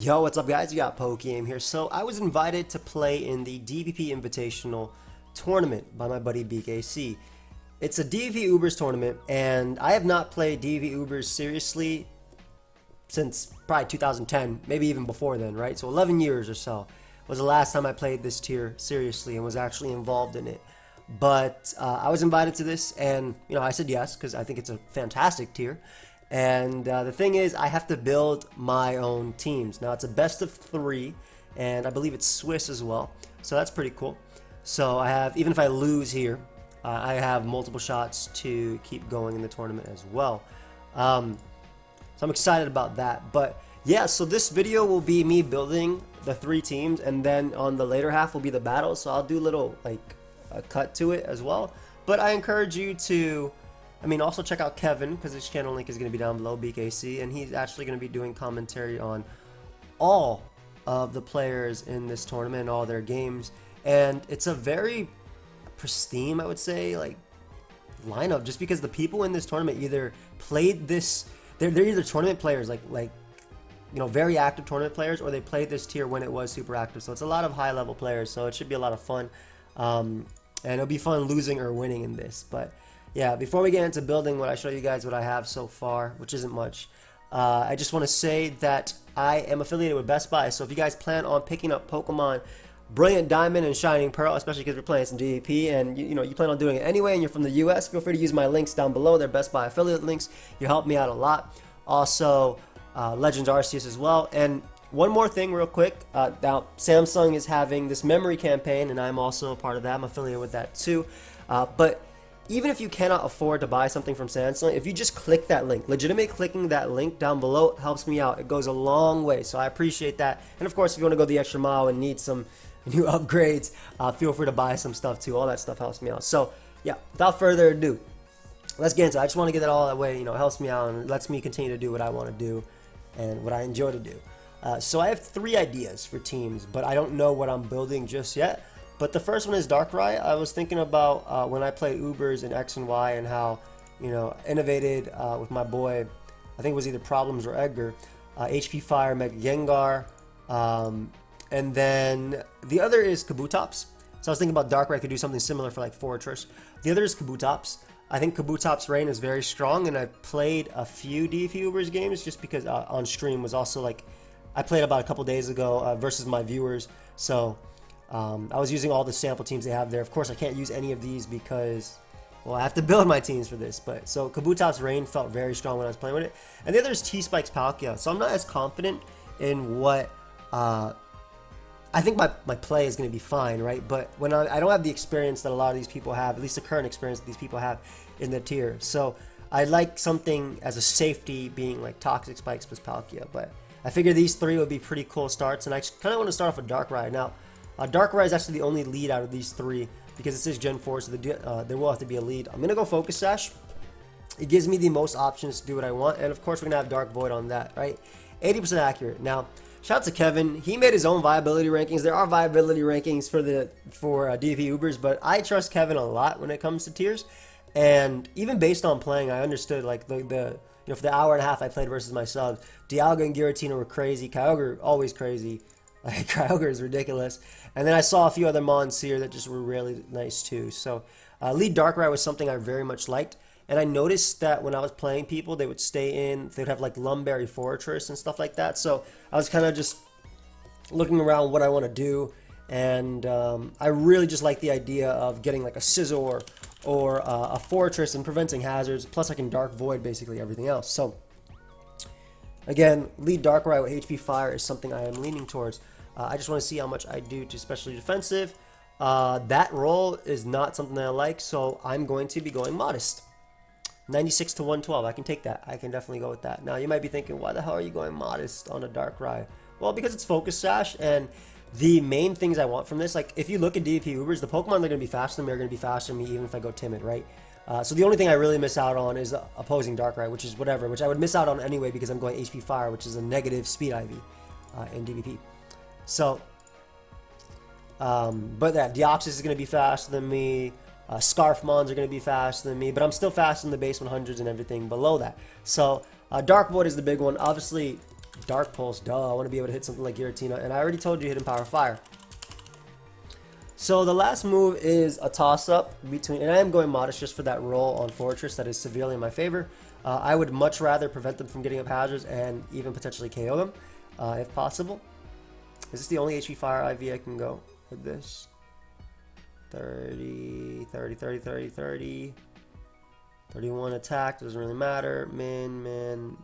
Yo, what's up guys? You got pokeaim here. So I was invited to play in the DPP Invitational tournament by my buddy BKC. It's a DPP Ubers tournament, and I have not played DPP Ubers seriously since probably 2010, maybe even before then, right? So 11 years or so was the last time I played this tier seriously and was actually involved in it. But I was invited to this, and I said yes because I think it's a fantastic tier. And the thing is, I have to build my own teams. Now, it's a best of 3, and I believe it's Swiss as well. So that's pretty cool. So I have, even if I lose here, I have multiple shots to keep going in the tournament as well. So I'm excited about that. But yeah, so this video will be me building the 3 teams, and then on the later half will be the battle. So I'll do a little, like, a cut to it as well. But I encourage you to... also check out Kevin, because his channel link is going to be down below, BKC, and he's actually going to be doing commentary on all of the players in this tournament and all their games. And it's a very pristine, I would say, like, lineup, just because the people in this tournament either played this, they're either tournament players, like very active tournament players, or they played this tier when it was super active. So it's a lot of high level players, so it should be a lot of fun. And it'll be fun losing or winning in this. But yeah, before we get into building, I show you guys what I have so far, which isn't much. I just want to say that I am affiliated with Best Buy, so if you guys plan on picking up Pokemon Brilliant Diamond and Shining Pearl, especially because we're playing some DPP, and you plan on doing it anyway, and you're from the US, feel free to use my links down below. They're Best Buy affiliate links. You help me out a lot. Also, Legends Arceus as well. And one more thing real quick, now Samsung is having this memory campaign, and I'm also a part of that. I'm affiliated with that too. But even if you cannot afford to buy something from Samsung, if you just click that link, legitimately clicking that link down below helps me out. It goes a long way, so I appreciate that. And of course, if you want to go the extra mile and need some new upgrades, feel free to buy some stuff too. All that stuff helps me out. So yeah, without further ado, let's get into it. I just want to get that all that way. It helps me out and lets me continue to do what I want to do and what I enjoy to do. So I have 3 ideas for teams, but I don't know what I'm building just yet. But the first one is Darkrai. I was thinking about when I played Ubers in X and Y and how, innovated with my boy, I think it was either Problems or Edgar, HP Fire, Mega Gengar, and then the other is Kabutops. So I was thinking about Darkrai could do something similar for like Fortress. The other is Kabutops. I think Kabutops' reign is very strong, and I played a few DPP Ubers games just because on stream was also like, I played about a couple days ago versus my viewers, so I was using all the sample teams they have there. Of course, I can't use any of these because, well, I have to build my teams for this. But so Kabutops' reign felt very strong when I was playing with it. And the other is T-Spike's Palkia. So I'm not as confident in what I think my play is going to be fine, right? But when I don't have the experience that a lot of these people have, at least the current experience that these people have in the tier. So I like something as a safety being like Toxic Spikes plus Palkia. But I figure these 3 would be pretty cool starts. And I kind of want to start off with Darkrai. Now, Darkrai is actually the only lead out of these 3 because this is Gen 4, so there will have to be a lead. I'm going to go Focus Sash. It gives me the most options to do what I want, and of course we're going to have Dark Void on that, right? 80% accurate. Now, shout out to Kevin. He made his own viability rankings. There are viability rankings for DPP Ubers, but I trust Kevin a lot when it comes to tiers. And even based on playing, I understood like for the hour and a half I played versus my subs, Dialga and Giratina were crazy. Kyogre, always crazy. Like, Kyogre is ridiculous. And then I saw a few other mons here that just were really nice too. So lead Darkrai was something I very much liked. And I noticed that when I was playing people, they would stay in, they'd have like Lumberry Fortress and stuff like that. So I was kind of just looking around what I want to do. And I really just like the idea of getting like a Scizor or a Fortress and preventing hazards. Plus I can Dark Void basically everything else. So again, lead Darkrai with HP Fire is something I am leaning towards. I just want to see how much I do to especially defensive. That roll is not something that I like, so I'm going to be going Modest. 96 to 112, I can take that. I can definitely go with that. Now, you might be thinking, why the hell are you going Modest on a Darkrai? Well, because it's Focus Sash, and the main things I want from this, like, if you look at DPP Ubers, the Pokemon that are going to be faster than me are going to be faster than me even if I go Timid, right? So the only thing I really miss out on is opposing Darkrai, which is whatever, which I would miss out on anyway because I'm going HP Fire, which is a negative Speed IV in DPP. So, but that Deoxys is going to be faster than me. Scarf Mons are going to be faster than me, but I'm still faster in the base 100s and everything below that. So Dark Void is the big one. Obviously, Dark Pulse, duh. I want to be able to hit something like Giratina, and I already told you Hidden Power Fire. So the last move is a toss-up between, and I am going Modest just for that roll on Fortress that is severely in my favor. I would much rather prevent them from getting up hazards and even potentially KO them, if possible. Is this the only HP Fire IV I can go with this? 30, 30, 30, 30, 30. 31 attack, doesn't really matter. Min.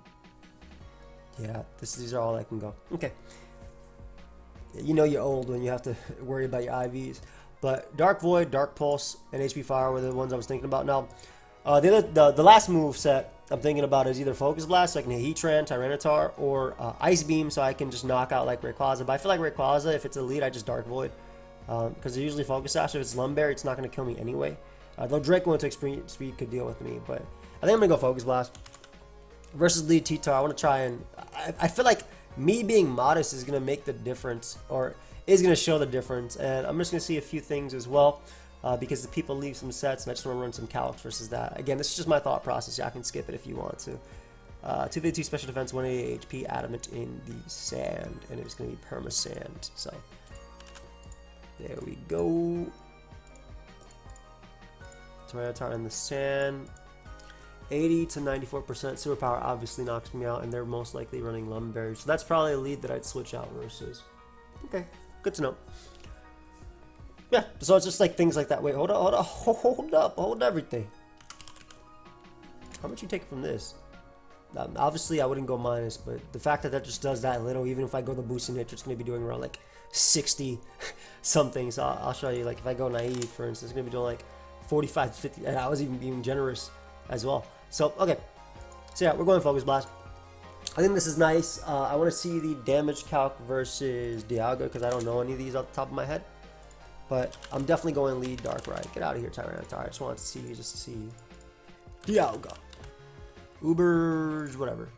Yeah, these are all I can go. Okay. You know you're old when you have to worry about your IVs. But Dark Void, Dark Pulse, and HP Fire were the ones I was thinking about. Now, the last move set I'm thinking about is either Focus Blast, so I can hit Heatran, Tyranitar, or Ice Beam, so I can just knock out like Rayquaza. But I feel like Rayquaza, if it's Elite, I just Dark Void. Because they're usually Focus Sash. If it's Lumberry, it's not going to kill me anyway. Though Draco into Extreme Speed could deal with me. But I think I'm going to go Focus Blast. Versus Lead T-Tar, I want to try and... I feel like me being Modest is going to make the difference, or is going to show the difference. And I'm just going to see a few things as well, because the people leave some sets, and I just want to run some calcs versus that. Again, this is just my thought process. Y'all can skip it if you want to. 252 Special Defense, 188 HP, Adamant in the Sand, and it's going to be Perma-Sand. So, there we go. Tyranitar in the Sand. 80 to 94% superpower obviously knocks me out, and they're most likely running Lumberry. So that's probably a lead that I'd switch out versus. Okay, good to know. Yeah, so it's just like things like that. Wait, hold up, hold everything. How much you take from this? Obviously, I wouldn't go minus, but the fact that that just does that little, even if I go the boosting nature, it's going to be doing around like 60 something. So I'll show you, like if I go naive, for instance, it's going to be doing like 45, 50, and I was even being generous as well. So, okay. So yeah, we're going Focus Blast. I think this is nice. I want to see the damage calc versus Dialga, because I don't know any of these off the top of my head. But I'm definitely going lead Darkrai. Get out of here, Tyranitar. I just want to see you, just to see you. Dialga. Ubers, whatever.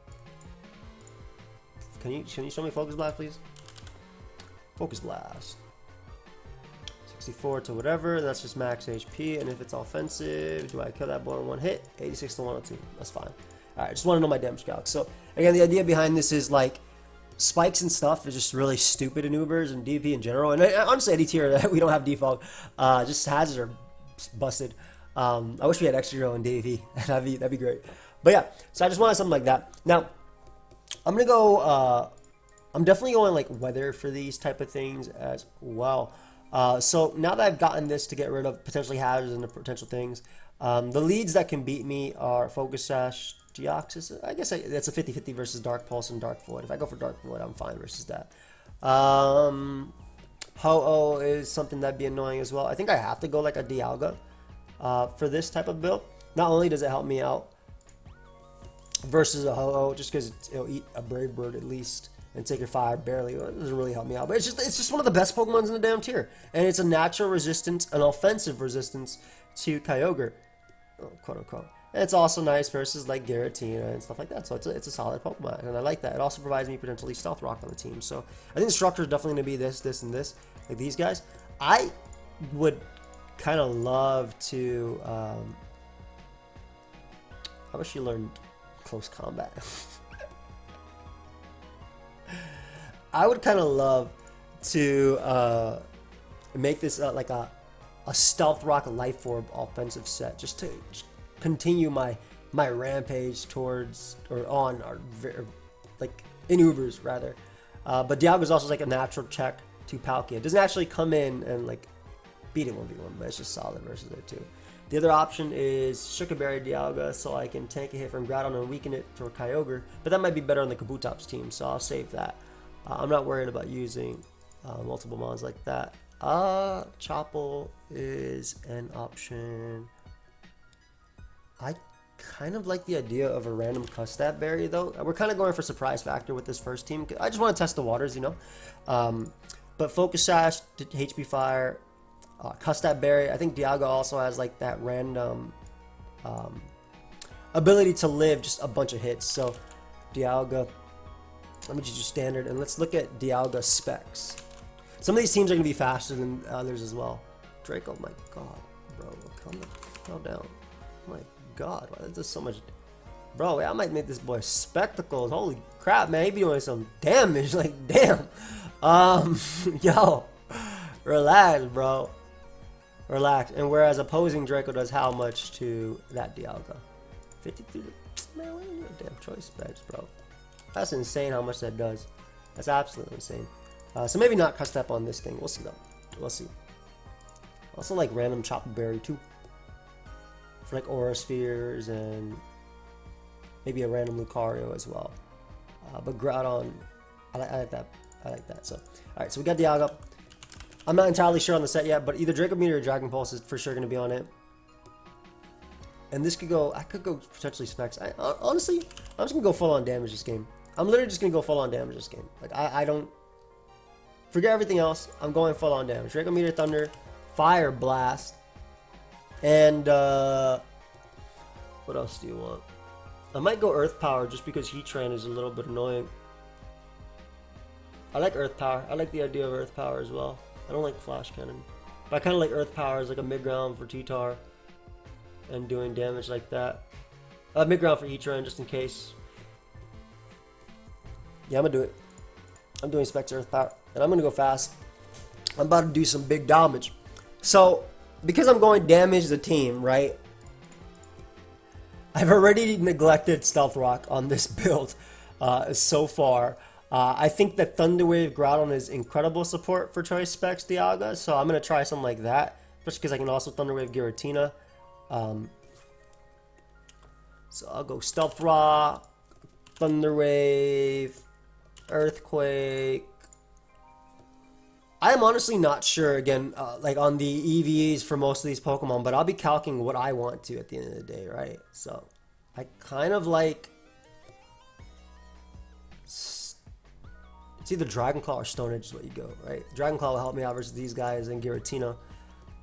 Can you show me Focus Blast, please? Focus Blast. 64 to whatever, that's just max HP, and if it's offensive, do I kill that boy in one hit? 86 to 102, that's fine. Alright, just want to know my damage calc. So, again, the idea behind this is, like, spikes and stuff is just really stupid in Ubers and DP in general, and honestly, any tier, we don't have default, just hazards are busted. I wish we had extra hero in DP, that'd be great. But yeah, so I just wanted something like that. Now, I'm gonna go, I'm definitely going, like, weather for these type of things as well. So now that I've gotten this to get rid of potentially hazards and the potential things, the leads that can beat me are Focus Sash, Deoxys. I guess that's a 50-50 versus Dark Pulse and Dark Void. If I go for Dark Void, I'm fine versus that. Ho-Oh is something that'd be annoying as well. I think I have to go like a Dialga for this type of build. Not only does it help me out versus a Ho-Oh, just because it'll eat a Brave Bird at least and take your fire barely. It doesn't really help me out, but it's just one of the best Pokemons in the damn tier, and it's a natural resistance, an offensive resistance to Kyogre, quote unquote. And it's also nice versus like Giratina and stuff like that. So it's a solid Pokemon, and I like that. It also provides me potentially Stealth Rock on the team. So I think the structure is definitely going to be this, and this, like these guys. I would kind of love to. I wish you learned close combat. I would kind of love to make this like a Stealth Rock Life Orb offensive set, just to continue my rampage towards or like in Ubers rather. But Dialga is also like a natural check to Palkia. It doesn't actually come in and like beat it 1v1, but it's just solid versus it too. The other option is Sugarberry Dialga, so I can tank a hit from Groudon and weaken it for Kyogre, but that might be better on the Kabutops team, so I'll save that. I'm not worried about using multiple mons like that. Chople is an option. I kind of like the idea of a random Custap Berry, though. We're kind of going for surprise factor with this first team. I just want to test the waters, you know. But Focus Sash, HP Fire, Custap Berry. I think Dialga also has like that random ability to live just a bunch of hits. So Dialga. Let me just do standard, and let's look at Dialga specs. Some of these teams are going to be faster than others as well. Draco, my god, bro, calm down. My god, why is there so much Bro, I might make this boy spectacles. Holy crap, man. He be doing some damage. Like, damn. Yo. Relax, bro. Relax. And whereas opposing Draco does how much to that Dialga? 53. Man, what are your damn choice specs, bro? That's insane how much that does. That's absolutely insane. So maybe not cut step on this thing. We'll see though. We'll see. Also like random Chop Berry too. For like Aura Spheres and maybe a random Lucario as well. But Groudon, I like that. I like that. So, alright, so we got Dialga. I'm not entirely sure on the set yet, but either Draco Meteor or Dragon Pulse is for sure going to be on it. And this could go, I could go potentially Specs. Honestly, I'm just going to go full on damage this game. I'm literally just going to go full on damage this game. Like, I don't, forget everything else. I'm going full on damage. Draco Meteor, Thunder, Fire Blast, and, what else do you want? I might go Earth Power just because Heatran is a little bit annoying. I like Earth Power. I like the idea of Earth Power as well. I don't like Flash Cannon. But I kind of like Earth Power as like a mid-ground for T-Tar. And doing damage like that. Mid-ground for Heatran just in case. Yeah, I'm going to do it. I'm doing Specs Earth Power. And I'm going to go fast. I'm about to do some big damage. So, because I'm going damage the team, right? I've already neglected Stealth Rock on this build so far. I think that Thunder Wave Groudon is incredible support for Choice Specs Dialga, so I'm going to try something like that, especially because I can also Thunder Wave Giratina. So I'll go Stealth Rock, Thunder Wave, Earthquake. I'm honestly not sure, again, like on the EVs for most of these Pokemon, but I'll be calcing what I want to at the end of the day, right? So I kind of like... It's either Dragon Claw or Stone Edge is what you go, right? Dragon Claw will help me out versus these guys and Giratina,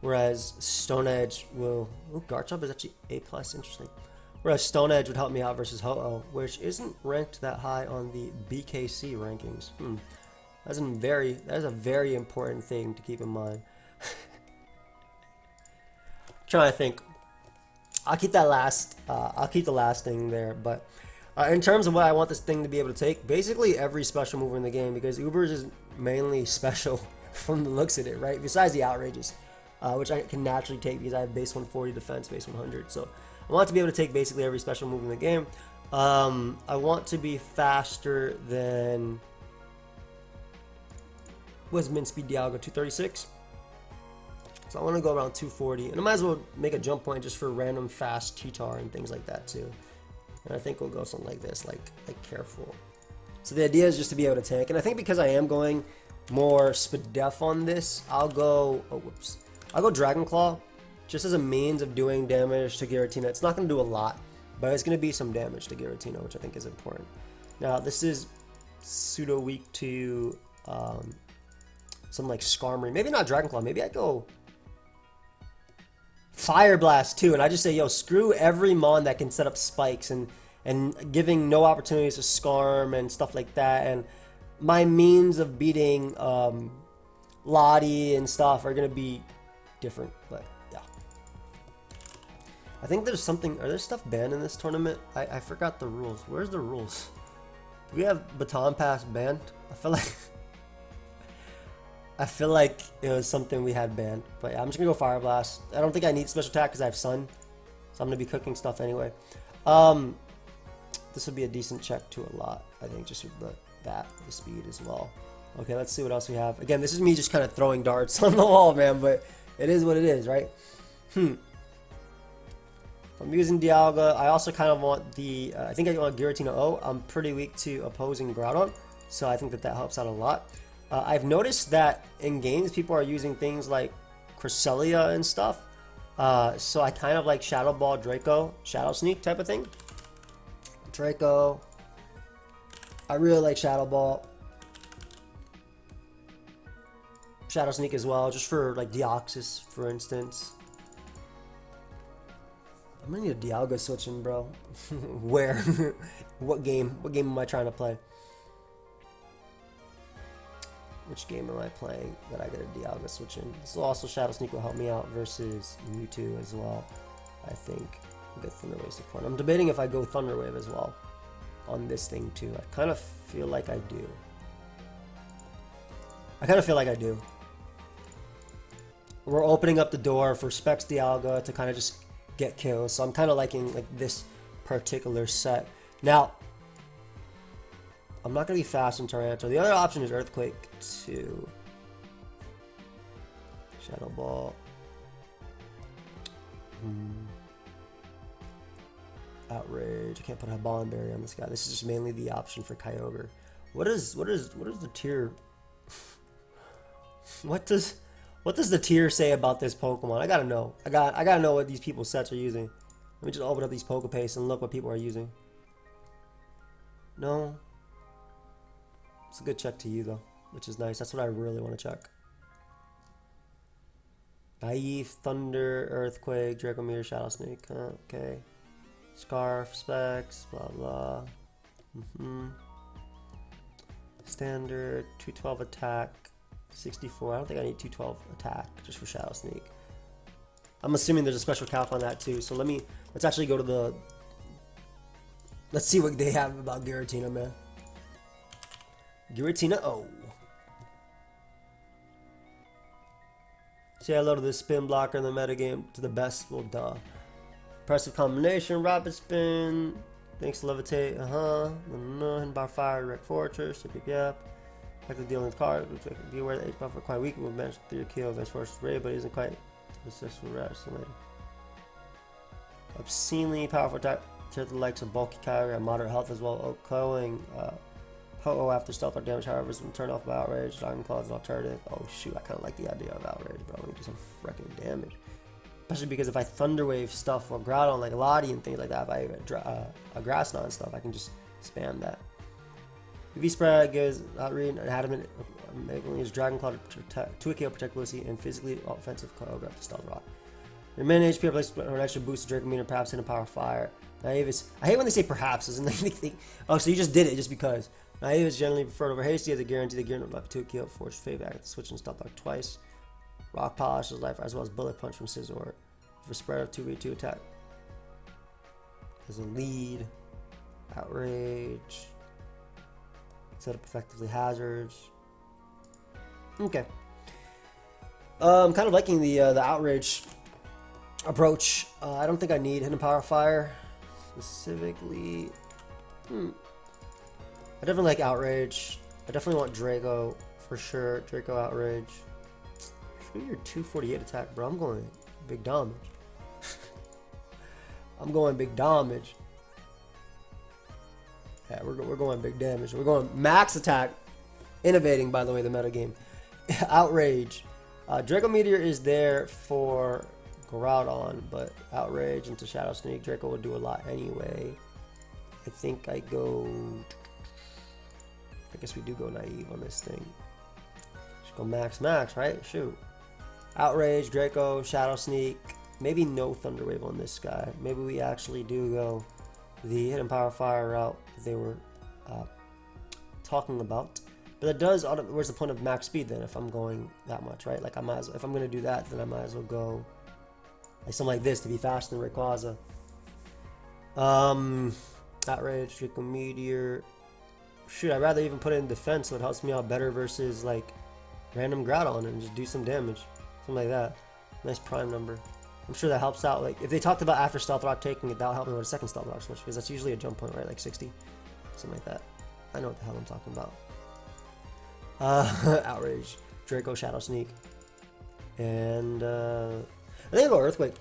whereas Stone Edge will... Ooh, Garchomp is actually A+, interesting. Whereas Stone Edge would help me out versus Ho-Oh, which isn't ranked that high on the BKC rankings. That is a very important thing to keep in mind. Trying to think. I'll keep that last. I'll keep the last thing there. But in terms of what I want this thing to be able to take, basically every special mover in the game, because Ubers is mainly special from the looks of it, right? Besides the outrages, which I can naturally take because I have base 140 defense, base 100. So I want to be able to take basically every special move in the game. I want to be faster than... Was min speed Dialga 236, so I want to go around 240, and I might as well make a jump point just for random fast T-Tar and things like that too. And I think we'll go something like this, like careful. So the idea is just to be able to tank, and I think because I am going more Spadef on this, I'll go I'll go Dragon Claw just as a means of doing damage to Giratina. It's not going to do a lot, but it's going to be some damage to Giratina, which I think is important. Now this is pseudo weak to some like Skarmory. Maybe not Dragon Claw. Maybe I go Fire Blast too, and I just say, yo, screw every Mon that can set up spikes and giving no opportunities to Skarm and stuff like that. And my means of beating Lottie and stuff are gonna be different. But yeah, I think there's something. Are there stuff banned in this tournament? I forgot the rules. Where's the rules? Do we have Baton Pass banned? I feel like it was something we had banned. But yeah, I'm just going to go Fire Blast. I don't think I need Special Attack because I have Sun. So I'm going to be cooking stuff anyway. This would be a decent check to a lot, I think, just with the speed as well. Okay, let's see what else we have. Again, this is me just kind of throwing darts on the wall, man. But it is what it is, right? If I'm using Dialga, I also kind of want the... I think I want Giratina O. I'm pretty weak to opposing Groudon. So I think that helps out a lot. I've noticed that in games people are using things like Cresselia and stuff, so I kind of like Shadow Ball, Draco, Shadow Sneak type of thing. Draco, I really like Shadow Ball, Shadow Sneak as well, just for like Deoxys, for instance. I'm gonna need a Dialga switching, bro. Where? What game? What game am I trying to play? Which game am I playing that I get a Dialga switch in? So also Shadow Sneak will help me out versus Mewtwo as well, I think. Good Thunder Wave support. I'm debating if I go Thunder Wave as well on this thing too. I kind of feel like I do. We're opening up the door for Specs Dialga to kind of just get kills. So I'm kind of liking like this particular set. Now, I'm not going to be fast in Tarantula. The other option is Earthquake 2. Shadow Ball. Outrage. I can't put a Bond Berry on this guy. This is just mainly the option for Kyogre. What is the tier? What does the tier say about this Pokemon? I gotta know. I gotta know what these people's sets are using. Let me just open up these Pokepaste and look what people are using. No. It's a good check to you though, which is nice. That's what I really want to check. Naive, Thunder, Earthquake, Draco Meteor, Shadow Snake. Okay. Scarf, Specs, blah blah. Standard, 212 attack, 64. I don't think I need 212 attack just for Shadow Sneak. I'm assuming there's a special cap on that too. So let's actually go to the. Let's see what they have about Giratina, man. Giratina, oh. Say hello to the spin blocker in the metagame to the best. Well, duh. Impressive combination, rapid spin. Thanks to levitate. Hidden bar fire, direct fortress. Yep. Effective dealing with cards. Be aware that H buff are quite weak. Will manage through your kill. Advance force raid, but it isn't quite successful rest. Obscenely powerful attack to the likes of bulky Kyogre and moderate health as well. Coing. Po after stealth or damage, however, is turned off by outrage. Dragon Claw is an alternative. Oh shoot, I kind of like the idea of outrage, bro. We do some freaking damage. Especially because if I Thunder Wave stuff or Groudon like Lottie and things like that, if I a Grass Knot and stuff, I can just spam that. UV Spread gives Outread an adamant, enabling his Dragon Claw to KO protect Lucy and physically offensive Kyogre to Stealth Rock. Your main HP replaces an extra boost to Draco Meteor, perhaps in a Power Fire. Naive is, I hate when they say perhaps, isn't they? Oh, so you just did it just because. Naive is generally preferred over Hasty as a guarantee the gear not to kill, force fade back to switch and Stealth Rock twice. Rock Polish is life as well as Bullet Punch from Scizor for spread of 2v2 attack. As a lead, Outrage, set up effectively hazards. Okay. I'm kind of liking the Outrage approach. I don't think I need Hidden Power Fire specifically. I definitely like Outrage. I definitely want Draco for sure. Draco Outrage. Show your 248 attack, bro. I'm going big damage. I'm going big damage. Yeah, we're going big damage. We're going max attack. Innovating, by the way, the metagame. Outrage. Draco Meteor is there for Groudon, but Outrage into Shadow Sneak. Draco will do a lot anyway. I think I guess we do go naive on this thing. Just go max, right? Shoot. Outrage, Draco, Shadow Sneak. Maybe no Thunder Wave on this guy. Maybe we actually do go the Hidden Power Fire route they were talking about. But that does, where's the point of max speed then if I'm going that much, right? Like I might as well, if I'm going to do that, then I might as well go like something like this to be faster than Rayquaza. Outrage, Draco Meteor. Shoot, I'd rather even put it in defense so it helps me out better versus like random Groudon and just do some damage. Something like that. Nice prime number. I'm sure that helps out. Like if they talked about after Stealth Rock taking it, that'll help me with a second Stealth Rock switch because that's usually a jump point, right? Like 60. Something like that. I know what the hell I'm talking about. Outrage. Draco, Shadow Sneak. And I think I'll go Earthquake.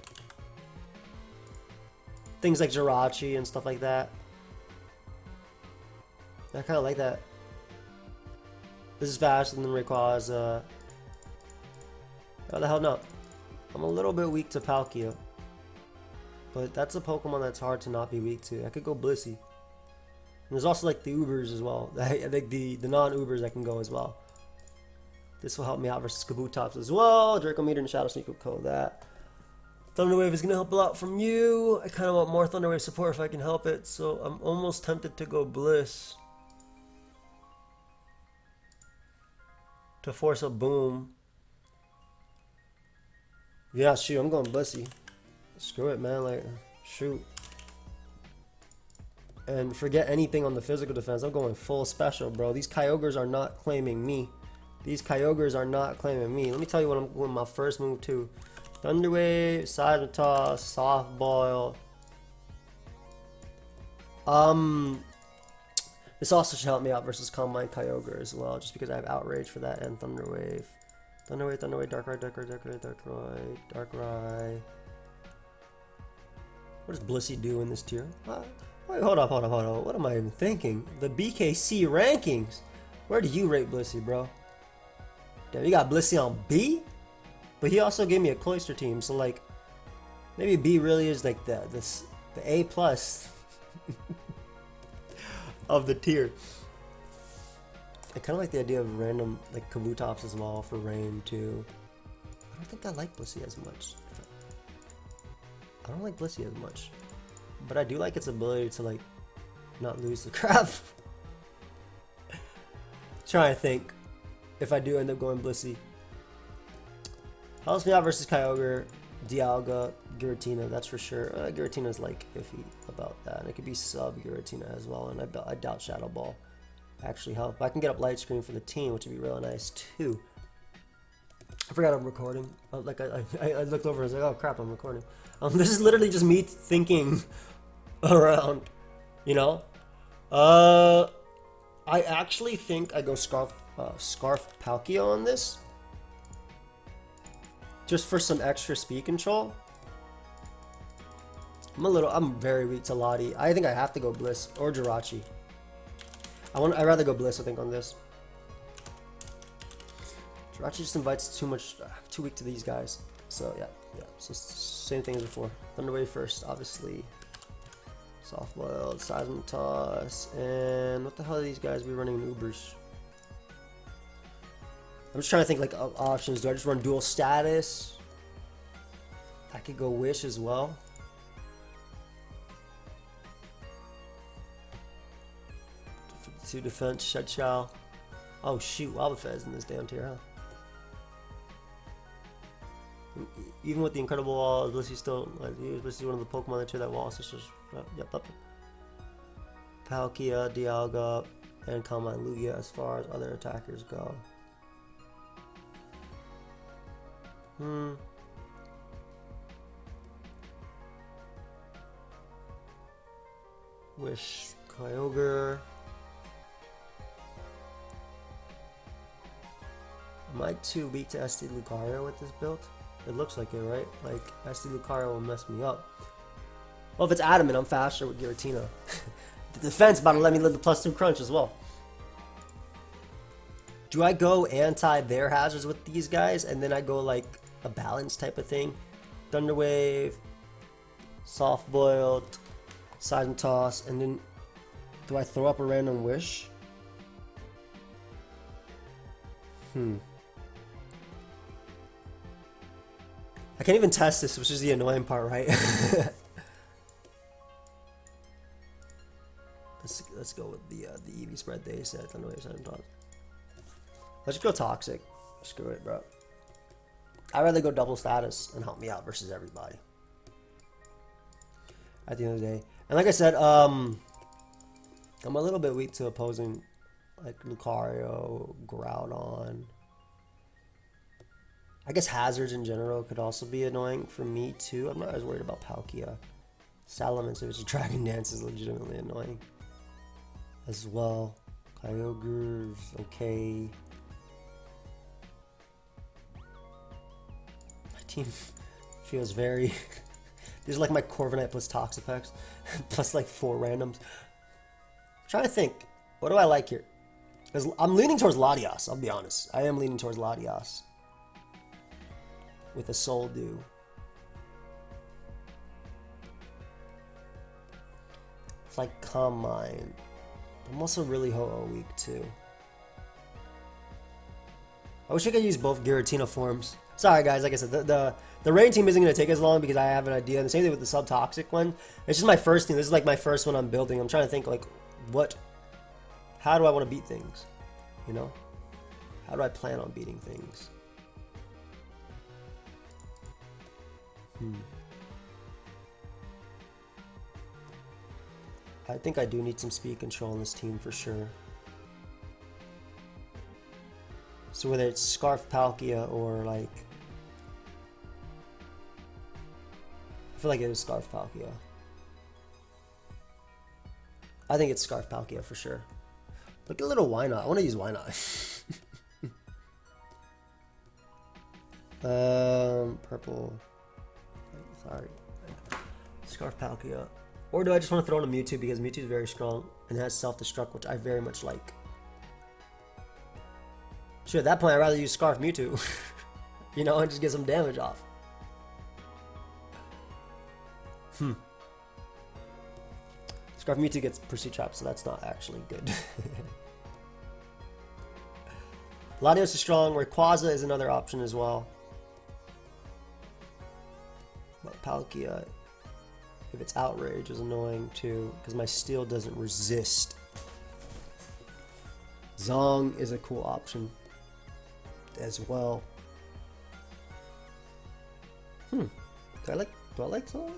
Things like Jirachi and stuff like that. I kind of like that. This is faster than Rayquaza. How the hell no? I'm a little bit weak to Palkia. But that's a Pokemon that's hard to not be weak to. I could go Blissey. And there's also like the Ubers as well. I think the non-Ubers I can go as well. This will help me out versus Kabutops as well. Draco Meteor and Shadow Sneak will kill that. Thunder Wave is going to help a lot from you. I kind of want more Thunder Wave support if I can help it. So I'm almost tempted to go Bliss. To force a boom. Yeah, shoot, I'm going Blissey. Screw it, man. Like, Shoot. And forget anything on the physical defense. I'm going full special, bro. These Kyogres are not claiming me. These Kyogres are not claiming me. Let me tell you what I'm going my first move to. Thunder Wave, Seismic Toss, Soft Boil. This also should help me out versus Combine Kyogre as well, just because I have Outrage for that and Thunder Wave. Thunder Wave, Darkrai, Darkrai. What does Blissey do in this tier? Wait, hold up. What am I even thinking? The BKC rankings. Where do you rate Blissey, bro? Damn, you got Blissey on B? But he also gave me a Cloyster team, so like, maybe B really is like the A plus of the tier. I kind of like the idea of random like Kabutops as well for rain too. I don't think I like Blissey as much. I don't like Blissey as much, but I do like its ability to like not lose the crap. Trying to think if I do end up going Blissey. Helps me out versus Kyogre, Dialga, Giratina, that's for sure. Giratina's like iffy about that. And it could be sub Giratina as well, and I doubt Shadow Ball actually help. I can get up Light Screen for the team, which would be really nice too. I forgot I'm recording. Like I looked over and was like, oh crap, I'm recording. This is literally just me thinking around, you know. I actually think I go Scarf Palkia on this, just for some extra speed control. I'm very weak to Lottie. I think I have to go Bliss or Jirachi. I'd rather go Bliss, I think, on this. Jirachi just invites too weak to these guys. So yeah. So same thing as before. Thunder Wave first, obviously. Soft Boiled, Seismic Toss, and what the hell are these guys be running in Ubers? I'm just trying to think like of options. Do I just run dual status? I could go Wish as well. To defense, Shed Shell. Oh shoot, Wobbuffet's in this damn tier, huh? Even with the incredible wall, Blissey still, Blissey one of the Pokemon that tier that wall, so it's just, yep. Palkia, Dialga, and Combine Lugia as far as other attackers go. Wish, Kyogre. Am I too weak to SD Lucario with this build? It looks like it, right? Like, SD Lucario will mess me up. Well, if it's adamant, I'm faster with Giratina. The defense about to let me live the +2 crunch as well. Do I go anti their hazards with these guys, and then I go like a balance type of thing? Thunder Wave, Soft Boiled, Seismic Toss, and then do I throw up a random Wish? I can't even test this, which is the annoying part, right? let's go with the EV spread they said. Thunder Wave, Seismic Toss. Let's just go Toxic. Screw it, bro. I'd rather go double status and help me out versus everybody at the end of the day. And like I said, I'm a little bit weak to opposing like Lucario, Groudon. I guess hazards in general could also be annoying for me too. I'm not as worried about Palkia. Salamence, if it's a Dragon Dance, is legitimately annoying as well. Kyogre's okay. My team feels very... These are like my Corviknight plus Toxapex, plus like 4 randoms. I'm trying to think, what do I like here? Because I'm leaning towards Latias, I'll be honest. I am leaning towards Latias. With a Soul Dew. It's like Calm Mind. I'm also really Ho-Oh weak too. I wish I could use both Giratina forms. Sorry guys, like I said, the rain team isn't going to take as long because I have an idea. And the same thing with the sub-toxic one. It's just my first team. This is like my first one I'm building. I'm trying to think like, how do I want to beat things? You know? How do I plan on beating things? I think I do need some speed control on this team for sure. So whether it's Scarf Palkia or like... I feel like it is Scarf Palkia. I think it's Scarf Palkia for sure. Look at a little Why Not. I want to use Why Not. Purple. Sorry. Scarf Palkia. Or do I just want to throw in a Mewtwo because Mewtwo is very strong and has self-destruct, which I very much like. Sure, at that point I'd rather use Scarf Mewtwo. You know, and just get some damage off. Scarf Mewtwo gets Pursuit Trap, so that's not actually good. Latios is strong. Rayquaza is another option as well. But Palkia, if it's Outrage, is annoying too, because my Steel doesn't resist. Zong is a cool option as well. Do I like Zong?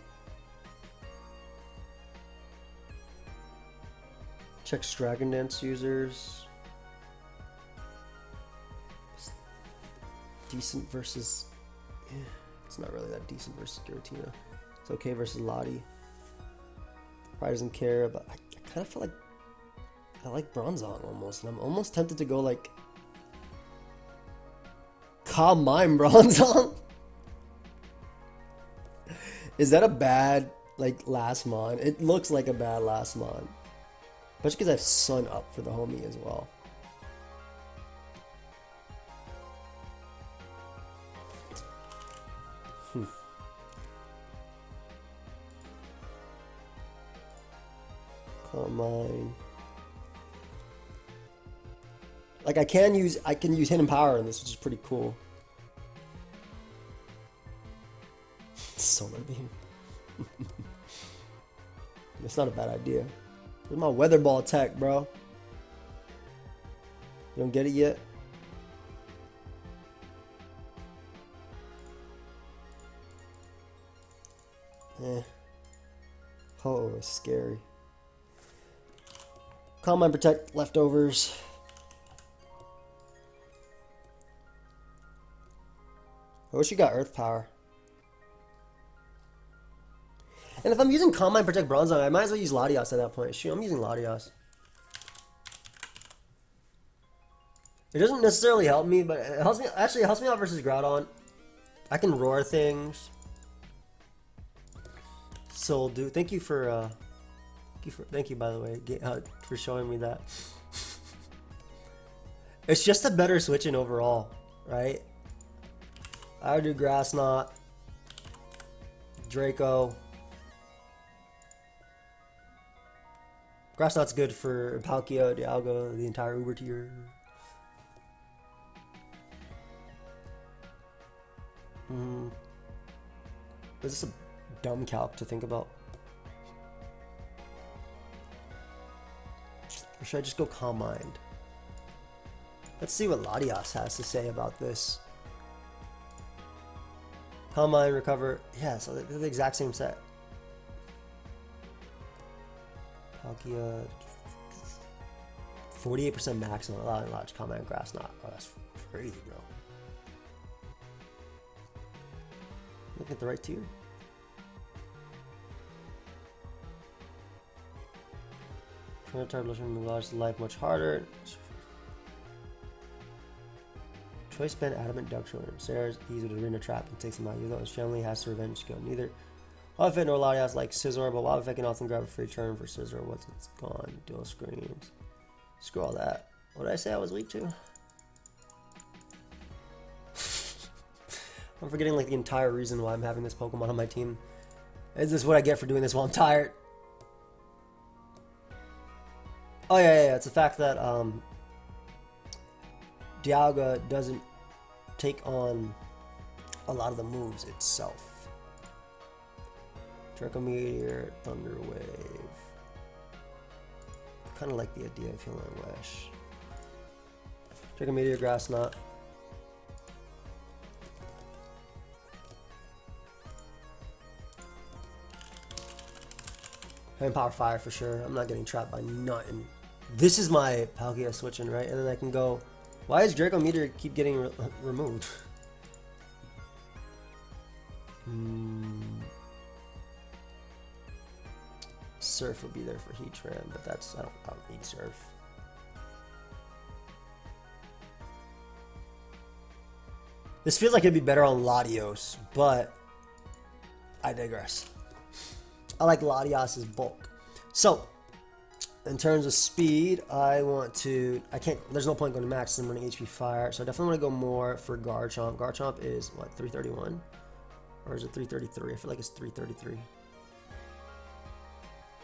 Checks Dragon Dance users. Decent versus... it's not really that decent versus Giratina. It's okay versus Lottie. Probably doesn't care, but I kind of feel like I like Bronzong almost, and I'm almost tempted to go like Calm Mind Bronzong. Is that a bad like last mon? It looks like a bad last mon, especially because I have Sun up for the homie as well. Calm Mind. Like I can use Hidden Power in this, which is pretty cool. Solar Beam. It's not a bad idea. Where's my Weather Ball tech, bro? You don't get it yet? Oh, it's scary. Calm Mind, Protect, Leftovers. I wish you got Earth Power. And if I'm using Calm Mind, Protect, Bronzong, I might as well use Latios at that point. Shoot, I'm using Latios. It doesn't necessarily help me, but it helps me. Actually, it helps me out versus Groudon. I can roar things. Soul Dew. Thank you for thank you by the way for showing me that. It's just a better switch in overall, right? I would do Grass Knot, Draco. Grass Knot's good for Palkia, Dialga, the entire Uber tier. Is this a dumb calc to think about? Or should I just go Calm Mind? Let's see what Latios has to say about this. Calm Mind, Recover. Yeah, so they're the exact same set. Palkia. 48% maximum, allowing large Calm Mind, Grass Knot. Oh, that's crazy, bro. Look at the right tier. Trying to target the life much harder. Choice Band, Adamant, Duck Shorter. Sarah's easy with Arena Trap and takes him out. Even though his family has to revenge skill. Neither Wildfit nor Latias like Scizor, but Wildfit can often grab a free turn for Scizor once it's gone. Dual screens. Screw all that. What did I say I was weak to? I'm forgetting like the entire reason why I'm having this Pokemon on my team. Is this what I get for doing this while I'm tired? Oh yeah. It's the fact that Dialga doesn't take on a lot of the moves itself. Draco Meteor, Thunder Wave. Kind of like the idea of Healing Wish. Draco Meteor, Grass Knot. Having power fire for sure. I'm not getting trapped by nothing. This is my Palkia switching, right? And then I can go... Why is Draco Meteor keep getting removed? Surf will be there for Heatran, but that's... I don't need Surf. This feels like it'd be better on Latios, but I digress. I like Latios's bulk. So, in terms of speed, I want to... I can't... There's no point going to max. I'm running HP Fire, so I definitely want to go more for Garchomp. Garchomp is, what, 331? Or is it 333? I feel like it's 333.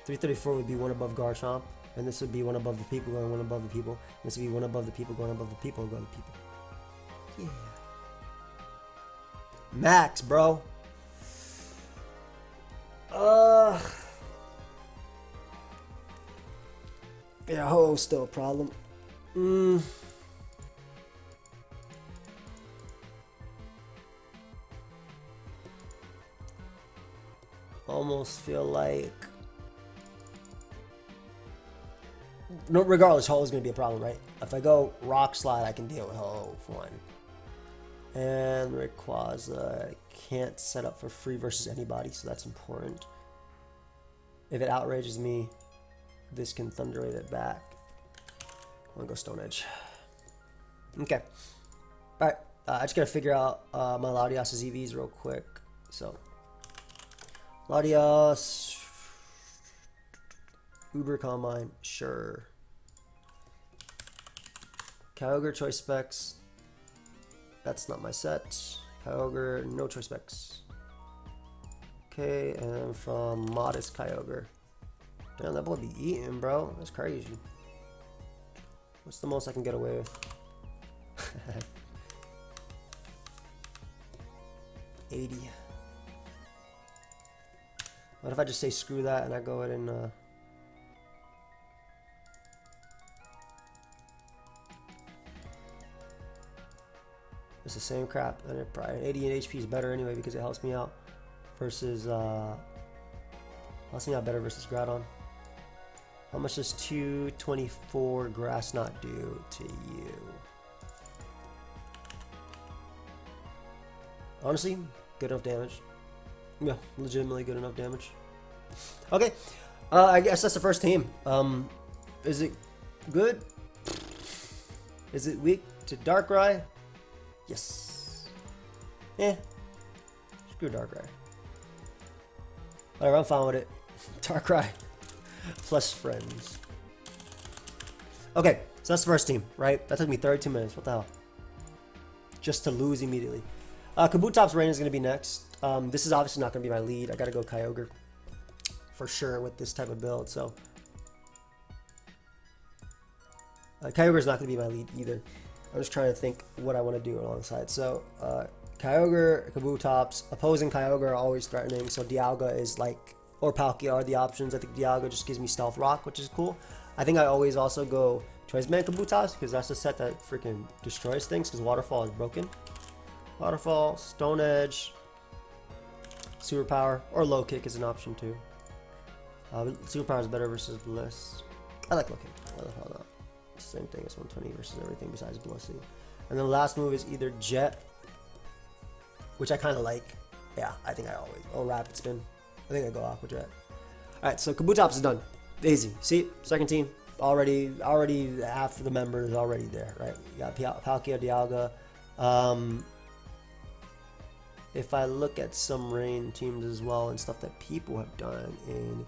334 would be one above Garchomp, and this would be one above the people going one above the people. This would be one above the people going above the people going the people. Yeah. Max, bro. Yeah, Ho still a problem. Almost feel like... No, regardless, Ho is going to be a problem, right? If I go Rock Slide, I can deal with Ho for one. And Rayquaza can't set up for free versus anybody, so that's important. If it outrages me, this can Thunder Wave it back. I'm gonna go Stone Edge. Okay. Alright, I just gotta figure out my Latios' EVs real quick. So, Latios, Uber Combine, sure. Kyogre Choice Specs. That's not my set. Kyogre, no Choice Specs. Okay, and from Modest Kyogre. Damn, that boy be eating, bro. That's crazy. What's the most I can get away with? 80. What if I just say screw that and I go ahead and it's the same crap, and it probably 80 in HP is better anyway because it helps me out versus helps me out better versus Groudon. How much does 224 Grass Knot do to you? Honestly, good enough damage. Yeah, legitimately good enough damage. Okay, I guess that's the first team. Is it good? Is it weak to Darkrai? Yes. Eh. Screw Darkrai. Whatever, I'm fine with it. Darkrai. Plus friends. Okay, so that's the first team, right? That took me 32 minutes. What the hell? Just to lose immediately. Kabutops Rain is going to be next. This is obviously not going to be my lead. I got to go Kyogre for sure with this type of build. So Kyogre is not going to be my lead either. I'm just trying to think what I want to do alongside. So Kyogre, Kabutops, opposing Kyogre are always threatening. So Dialga is like, or Palkia are the options. I think Dialga just gives me Stealth Rock, which is cool. I think I always also go Choice Man Kabutops because that's the set that freaking destroys things because Waterfall is broken. Waterfall, Stone Edge, Superpower, or Low Kick is an option too. Superpower is better versus Bliss. I like Low Kick. Why the hell not? Same thing as 120 versus everything besides Blissey. And then the last move is either Jet, which I kind of like. Yeah, I think I always. Oh, Rapid Spin. I think I go Aqua Jet. Alright, so Kabutops is done. Easy. See? Second team. Already half of the members already there, right? You got Palkia, Dialga. If I look at some Rain teams as well and stuff that people have done in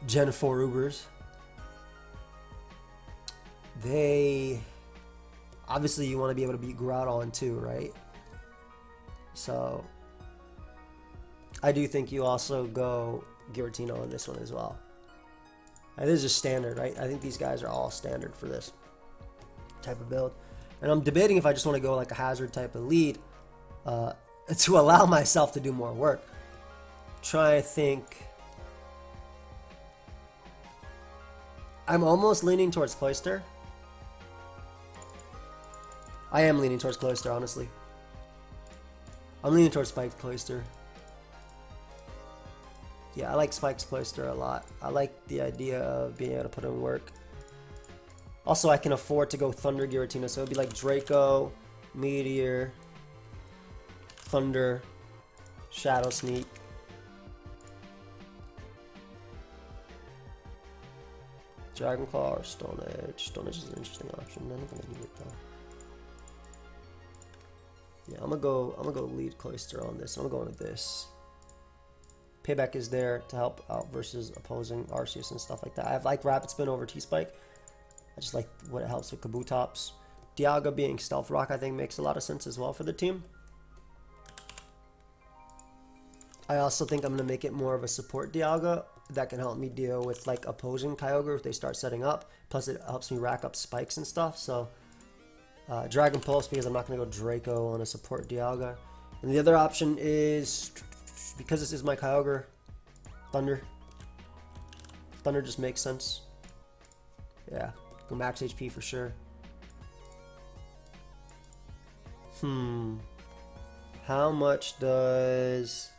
Gen 4 Ubers, they obviously you want to be able to beat Groudon too, right? So I do think you also go Giratina on this one as well. This is just standard, right? I think these guys are all standard for this type of build. And I'm debating if I just want to go like a hazard type of lead to allow myself to do more work. Try to think. I'm almost leaning towards Cloyster. I am leaning towards Cloyster, honestly. I'm leaning towards Spiked Cloyster. Yeah, I like Spike's Cloister a lot. I like the idea of being able to put in work. Also, I can afford to go Thunder Giratina, so it'd be like Draco, Meteor, Thunder, Shadow Sneak. Dragon Claw or Stone Edge. Stone Edge is an interesting option. I don't think I need it though. Yeah, I'm gonna go lead Cloister on this. I'm gonna go into this. Payback is there to help out versus opposing Arceus and stuff like that. I like Rapid Spin over T-Spike. I just like what it helps with Kabutops. Dialga being Stealth Rock, I think, makes a lot of sense as well for the team. I also think I'm going to make it more of a support Dialga that can help me deal with like opposing Kyogre if they start setting up. Plus it helps me rack up spikes and stuff. So Dragon Pulse, because I'm not going to go Draco on a support Dialga. And the other option is, because this is my Kyogre, Thunder. Thunder just makes sense. Yeah, go max HP for sure. How much does...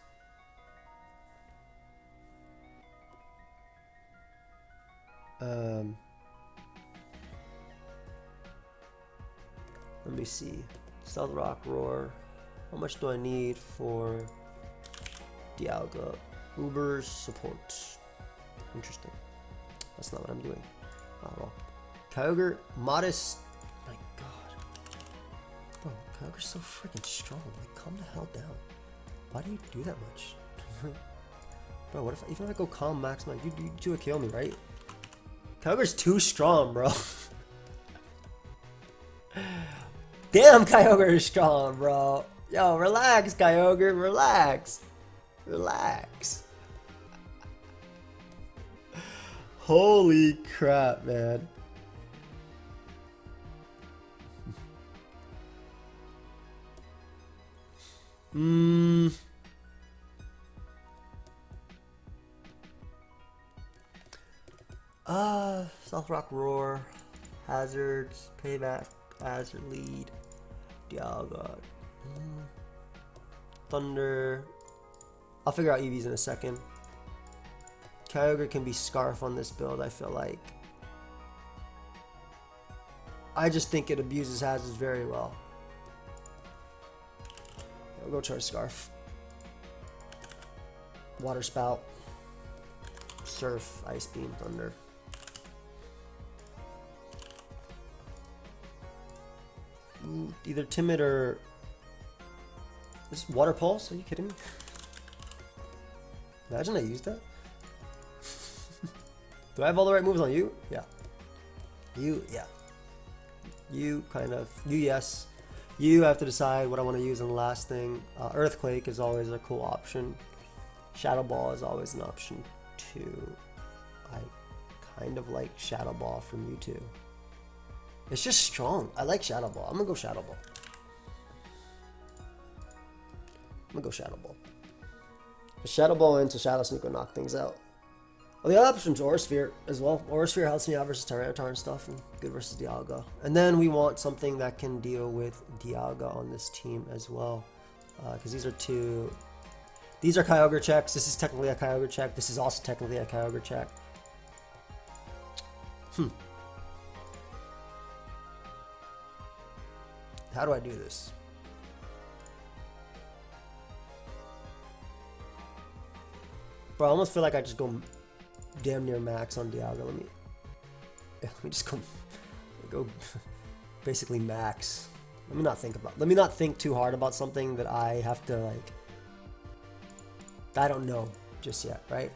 let me see. Stealth Rock Roar. How much do I need for Dialga? Uber's support. Interesting. That's not what I'm doing. Not at all. Kyogre, modest. My god. Bro, Kyogre's so freaking strong. Like, calm the hell down. Why do you do that much? Bro, what if even if I go calm max, like you two would kill me, right? Kyogre's too strong, bro. Damn, Kyogre is strong, bro. Yo, relax, Kyogre, relax. Relax. Holy crap, man. Stealth Rock Roar, Hazards, Payback, Hazard Lead, Dialga, Thunder. I'll figure out EVs in a second. Kyogre can be Scarf on this build, I feel like. I just think it abuses Hazards very well. I'll go charge Scarf. Water Spout. Surf, Ice Beam, Thunder. Either Timid or... This is Water Pulse? Are you kidding me? Imagine I used that. Do I have all the right moves on you? Yeah. You, yeah. You, kind of. You, yes. You have to decide what I want to use in the last thing. Earthquake is always a cool option. Shadow Ball is always an option too. I kind of like Shadow Ball from you too. It's just strong. I like Shadow Ball. I'm gonna go Shadow Ball. I'm gonna go Shadow Ball. Shadow Ball into Shadow Sneak will knock things out. Well, the other option's Aura Sphere as well. Aura Sphere helps me out versus Tyranitar and stuff, and good versus Dialga. And then we want something that can deal with Dialga on this team as well, because these are two. These are Kyogre checks. This is technically a Kyogre check. This is also technically a Kyogre check. How do I do this? Bro, I almost feel like I just go damn near max on Dialga. Let me just go basically max. Let me not think too hard about something that I have to like. I don't know just yet, right?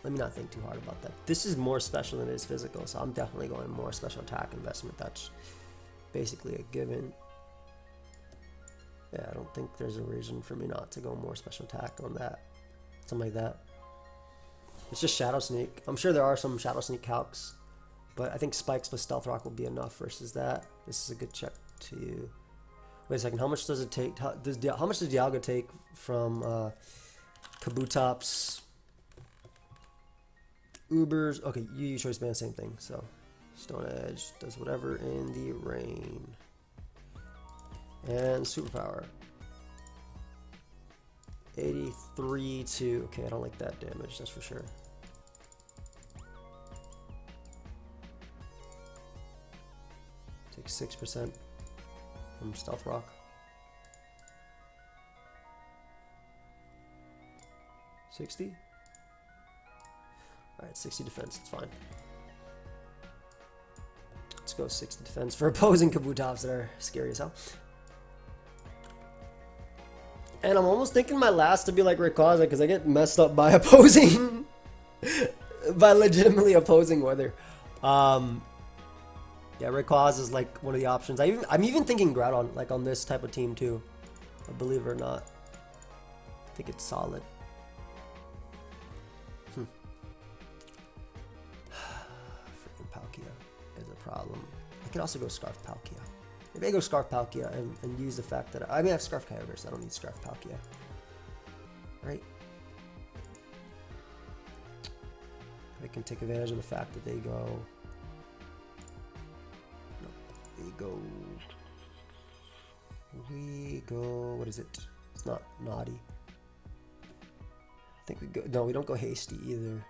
Let me not think too hard about that. This is more special than it is physical, so I'm definitely going more special attack investment. That's basically a given. Yeah, I don't think there's a reason for me not to go more special attack on that. Something like that. It's just Shadow Sneak. I'm sure there are some Shadow Sneak calcs, but I think Spikes plus Stealth Rock will be enough versus that. This is a good check to you. Wait a second, how much does it take? How much does Dialga take from Kabutops? Ubers. Okay, you choice band, same thing. So Stone Edge does whatever in the rain. And Superpower. 83 to, okay, I don't like that damage, that's for sure. Take 6% from Stealth Rock. $60? Alright, 60 defense, it's fine. Let's go 60 defense for opposing Kabutops that are scary as hell. And I'm almost thinking my last to be like Rayquaza because I get messed up by opposing, by legitimately opposing weather. Yeah, Rayquaza is like one of the options. I'm even thinking Groudon like on this type of team too. Believe it or not, I think it's solid. Freaking Palkia is a problem. I could also go Scarf Palkia. Maybe I go Scarf Palkia and use the fact that I may have Scarf Kyogre, so I don't need Scarf Palkia. Right? I can take advantage of the fact that they go. No, they go. We go. What is it? It's not naughty. I think we go. No, we don't go hasty either.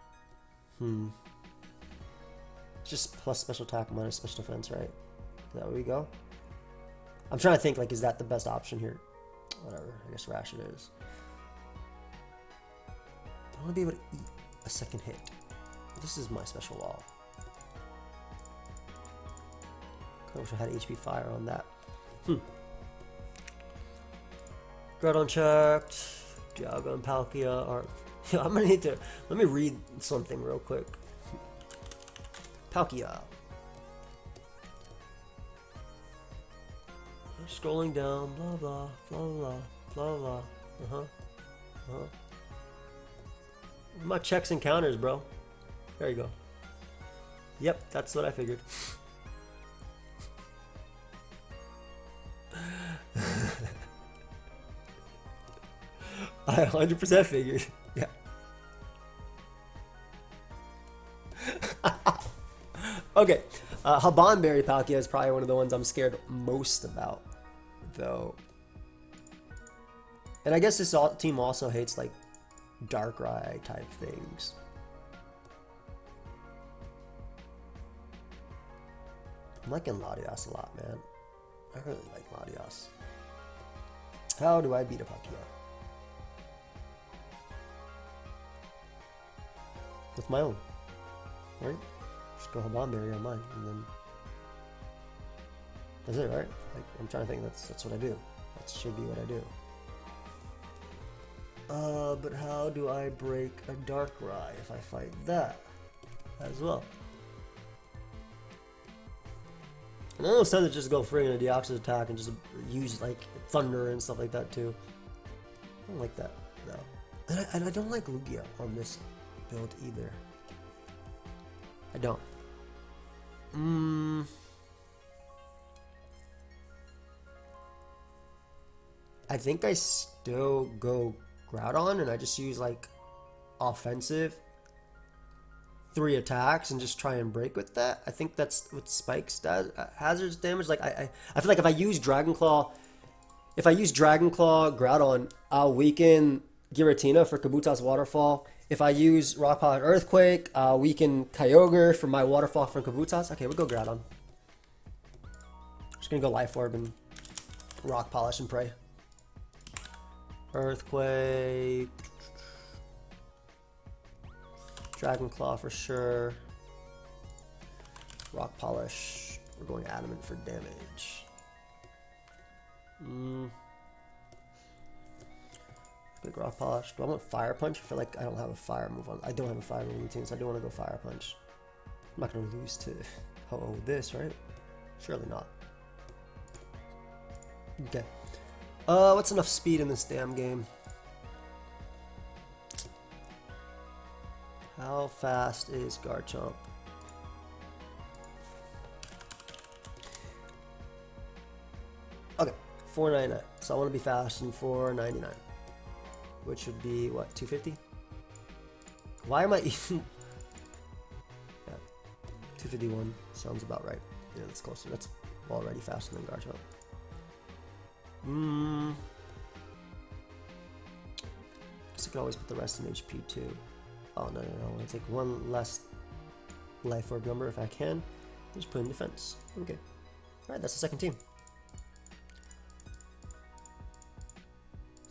It's just plus special attack minus special defense, right? Is that where we go? I'm trying to think, like, is that the best option here? Whatever, I guess Rash it is. I want to be able to eat a second hit. This is my special wall. I wish I had HP Fire on that. Groudon checked. Dialga and Palkia are... Yeah, I'm gonna need to... Let me read something real quick. Palkia. Scrolling down, blah blah, blah blah, blah blah. My checks and counters, bro. There you go. Yep, that's what I figured. I 100% figured. Yeah. Okay. Habanberry Palkia is probably one of the ones I'm scared most about, though. And I guess this team also hates like Darkrai type things. I'm liking Latias a lot, man. I really like Latias. How do I beat a Palkia? With my own, right? Just go Habanberry on mine, and then that's it, right? Like, I'm trying to think. That's what I do. That should be what I do. But how do I break a Darkrai if I fight that as well? And I almost tend to just go friggin' a Deoxys attack and just use like Thunder and stuff like that too. I don't like that though, and I don't like Lugia on this build either. I don't. I think I still go Groudon and I just use like offensive 3 attacks and just try and break with that. I think that's what Spikes does. Hazards damage. Like I feel like if I use Dragon Claw Groudon, I'll weaken Giratina for Kabutops Waterfall. If I use Rock Polish Earthquake, I'll weaken Kyogre for my Waterfall from Kabutops. Okay, we'll go Groudon. Just gonna go Life Orb and Rock Polish and pray. Earthquake. Dragon Claw for sure. Rock Polish. We're going Adamant for damage. Big Rock Polish. Do I want Fire Punch? I feel like I don't have a fire move on. I don't have a fire move routine, so I do want to go Fire Punch. I'm not going to lose to Ho-Oh with this, right? Surely not. Okay. What's enough speed in this damn game? How fast is Garchomp? Okay, 499. So I want to be fast in 499. Which would be, what, 250? Why am I even... Yeah, 251 sounds about right. Yeah, that's closer. That's already faster than Garchomp. I could always put the rest in HP too. Oh, no. I want to take one less life orb number if I can. Just put in defense. Okay. Alright, that's the second team.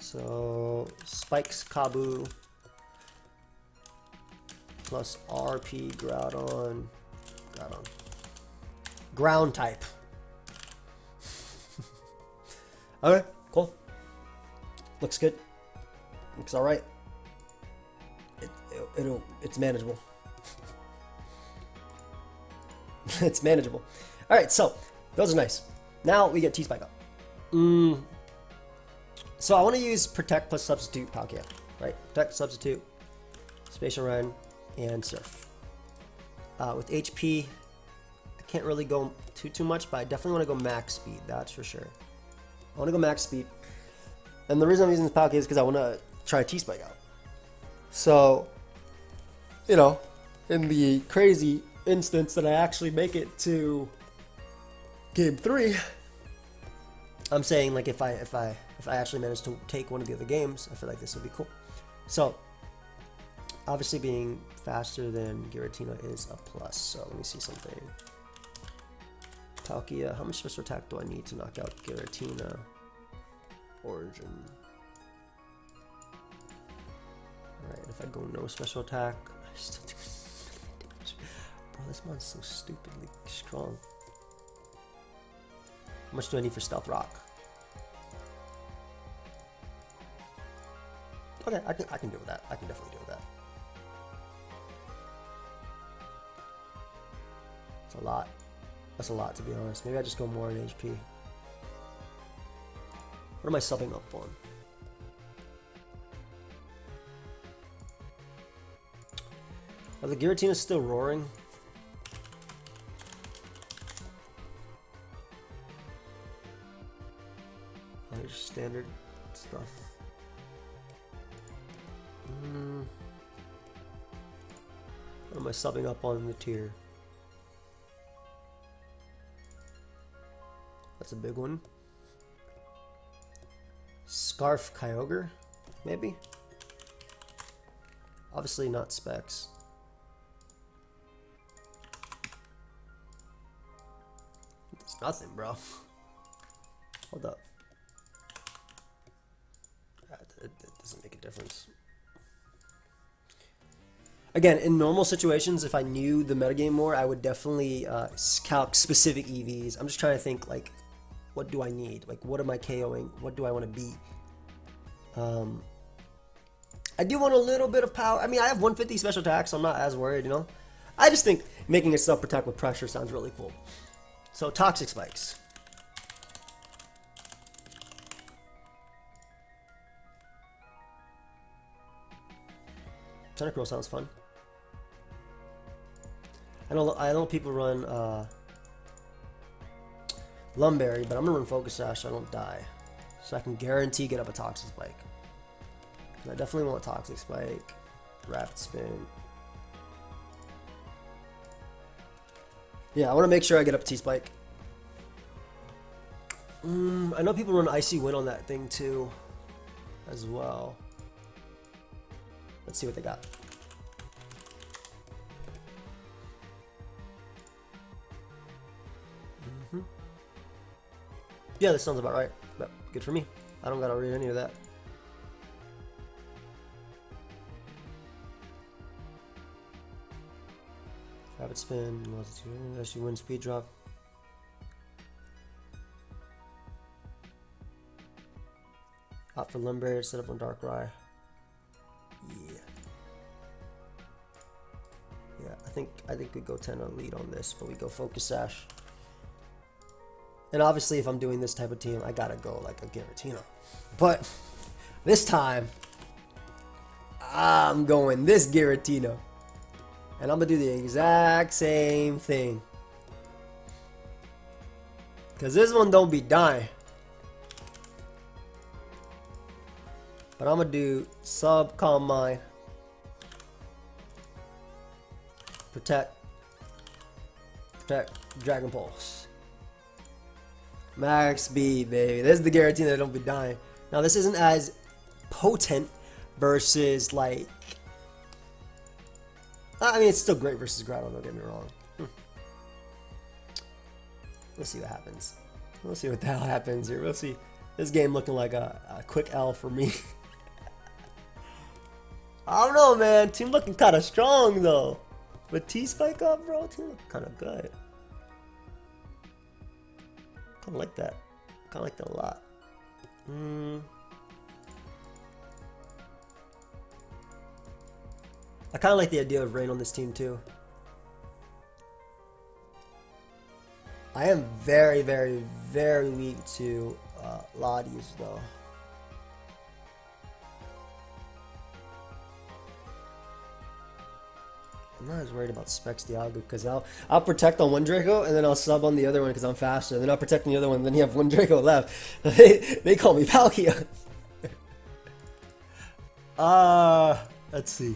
So, Spikes, Kabu, plus RP, Ground type. Okay, cool. Looks good. Looks alright. It's manageable. It's manageable. Alright, so, those are nice. Now we get T-Spike up. So I want to use Protect plus Substitute Palkia, right? Protect, Substitute, Spatial Run, and Surf. With HP, I can't really go too much, but I definitely want to go max speed, that's for sure. I want to go max speed. And the reason I'm using this Palkia is because I want to try T-Spike out. So, you know, in the crazy instance that I actually make it to Game 3, I'm saying like if I actually manage to take one of the other games, I feel like this would be cool. So, obviously being faster than Giratina is a plus. So let me see something. Palkia, how much special attack do I need to knock out Giratina? Origin. Alright, if I go no special attack, I still do damage. Bro, this mon's so stupidly strong. How much do I need for Stealth Rock? Okay, I can deal with that. I can definitely deal with that. It's a lot. That's a lot, to be honest. Maybe I just go more in HP. What am I subbing up on? Are the Giratinas still roaring? There's standard stuff. What am I subbing up on in the tier? That's a big one. Scarf Kyogre, maybe? Obviously not Specs. It's nothing, bro. Hold up. It doesn't make a difference. Again, in normal situations, if I knew the metagame more, I would definitely calc specific EVs. I'm just trying to think, like, what do I need? Like, what am I KOing? What do I want to beat? I do want a little bit of power. I mean, I have 150 special attack, so I'm not as worried, you know? I just think making a self-protect with pressure sounds really cool. So, Toxic Spikes. Tentacruel sounds fun. I know people run Lumberry, but I'm gonna run Focus Sash so I don't die. So I can guarantee get up a Toxic Spike. I definitely want Toxic Spike, Rapid Spin. Yeah, I want to make sure I get up T-Spike. I know people run Icy Wind on that thing too, as well. Let's see what they got. Yeah, this sounds about right. But good for me. I don't gotta read any of that. Rapid Spin, Icy Wind, Speed Drop. Opt for Lumberry, set up on Darkrai. Yeah, I think we go 10 on lead on this, but we go Focus Sash. And obviously, if I'm doing this type of team, I gotta go like a Giratina. But this time, I'm going this Giratina. And I'm gonna do the exact same thing. Cause this one don't be dying. But I'm gonna do Sub Calm Mind. Protect, Dragon Pulse. Max speed, baby. This is the Giratina that don't be dying. Now this isn't as potent, versus like, I mean, it's still great versus Groudon, don't get me wrong. We'll see what happens. We'll see what the hell happens here. We'll see. This game looking like a quick L for me. I don't know, man. Team looking kind of strong, though. With T-Spike up, bro, team looking kind of good. Kind of like that. Kind of like that a lot. I kind of like the idea of Rain on this team, too. I am very, very, very weak to Lotties, though. I'm not as worried about Specs Dialga because I'll protect on one Draco and then I'll sub on the other one because I'm faster. And then I'll protect on the other one and then you have one Draco left. They call me Palkia. Let's see.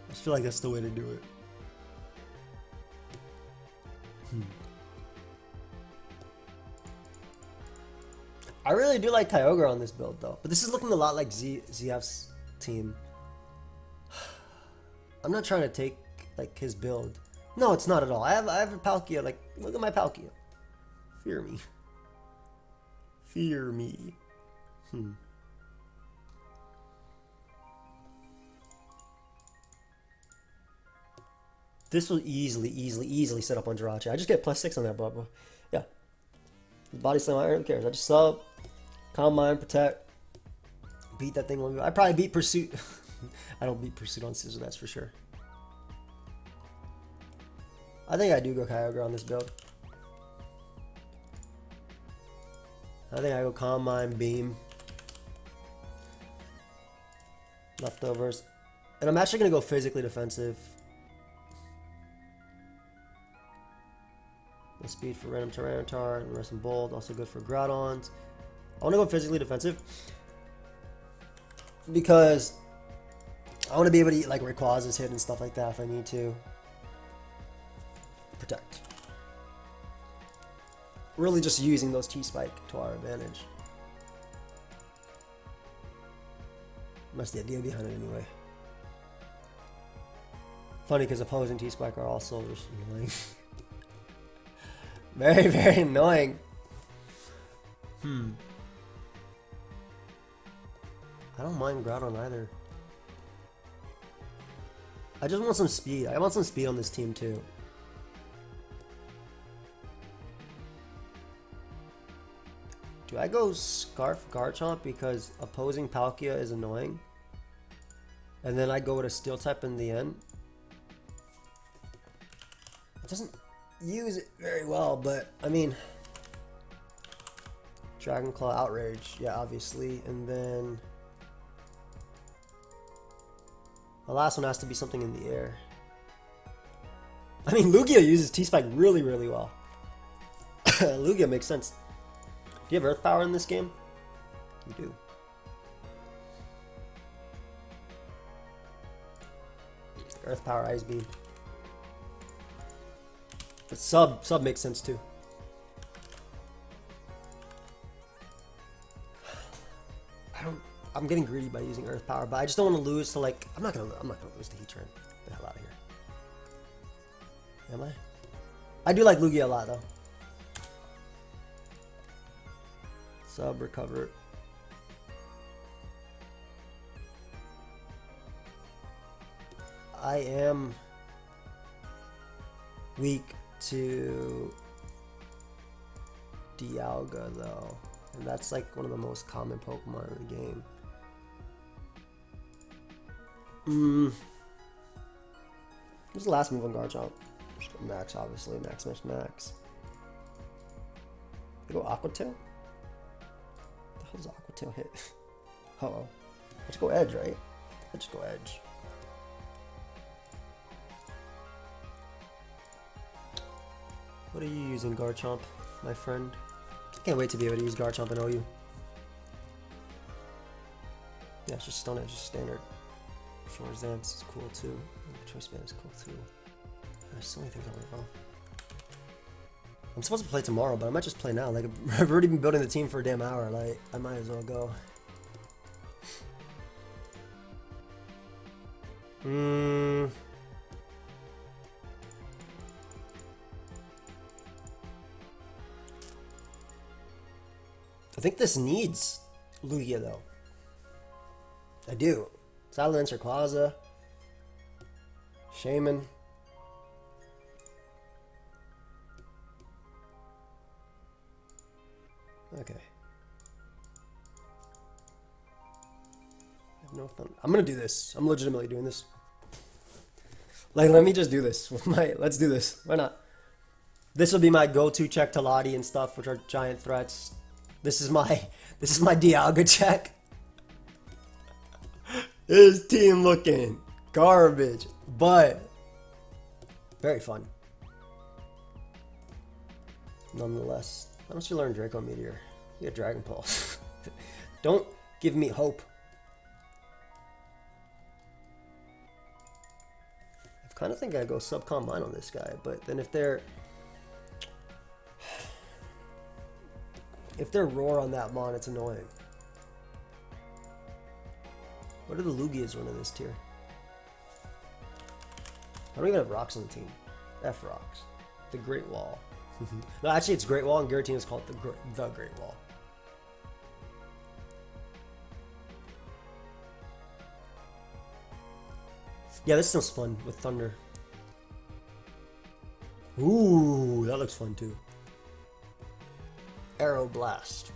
I just feel like that's the way to do it. I really do like Kyogre on this build though, but this is looking a lot like ZF's team. I'm not trying to take like his build. No, it's not at all. I have a Palkia. Like, look at my Palkia. Fear me. Fear me. This will easily set up on Jirachi. I just get +6 on that, bro. Yeah. Body slam, I don't care. I just sub, Calm Mind, Protect, beat that thing. I probably beat Pursuit. I don't beat Pursuit on Scissor, that's for sure. I think I do go Kyogre on this build. I think I go Calm Mind, Beam, Leftovers, and I'm actually gonna go physically defensive. The speed for random Tyranitar, and Rest and Bold, also good for Groudons. I want to go physically defensive because I want to be able to eat like Rayquaza's hit and stuff like that if I need to. Protect. Really just using those T-Spike to our advantage. That's the idea behind it anyway. Funny because opposing T-Spike are also just annoying. Very, very annoying. I don't mind Groudon either. I just want some speed. I want some speed on this team too. Do I go Scarf Garchomp because opposing Palkia is annoying? And then I go with a Steel type in the end? It doesn't use it very well, but I mean, Dragon Claw, Outrage, yeah, obviously, and then the last one has to be something in the air. I mean, Lugia uses T-Spike really, really well. Lugia makes sense. Do you have Earth Power in this game? You do. Earth Power, Ice Beam. But sub makes sense too. I'm getting greedy by using Earth Power, but I just don't want to lose to like I'm not gonna lose to Heatran. Get the hell out of here. Am I? I do like Lugia a lot though. Sub, recover. I am weak to Dialga though, and that's like one of the most common Pokemon in the game. What's the last move on Garchomp? Max, obviously. Max, Max, Max. You go Aqua Tail? What the hell does Aqua Tail hit? Uh-oh. Let's go Edge, right? Let's go Edge. What are you using, Garchomp, my friend? I can't wait to be able to use Garchomp and OU. Yeah, it's just Stone Edge, just standard. Shores Dance is cool too. Choice Band is cool too. There's so many things I want to go. I'm supposed to play tomorrow, but I might just play now. Like, I've already been building the team for a damn hour. Like, I might as well go. I think this needs Lugia, though. I do. Silence, Rayquaza, Shaman. Okay. I have no fun. I'm gonna do this. I'm legitimately doing this. Like, let me just do this. Let's do this. Why not? This will be my go-to check to Lottie and stuff, which are giant threats. This is my Dialga check. His team looking garbage, but very fun. Nonetheless, why don't you learn Draco Meteor? You got Dragon Pulse. Don't give me hope. I kind of think I go sub-combine on this guy, but then if they're roar on that mon, it's annoying. What are the Lugias running this tier? I don't even have rocks on the team. F rocks. The Great Wall. No, actually it's Great Wall, and Giratina is called the Great Wall. Yeah, this sounds fun with Thunder. Ooh, that looks fun too. Arrow Blast.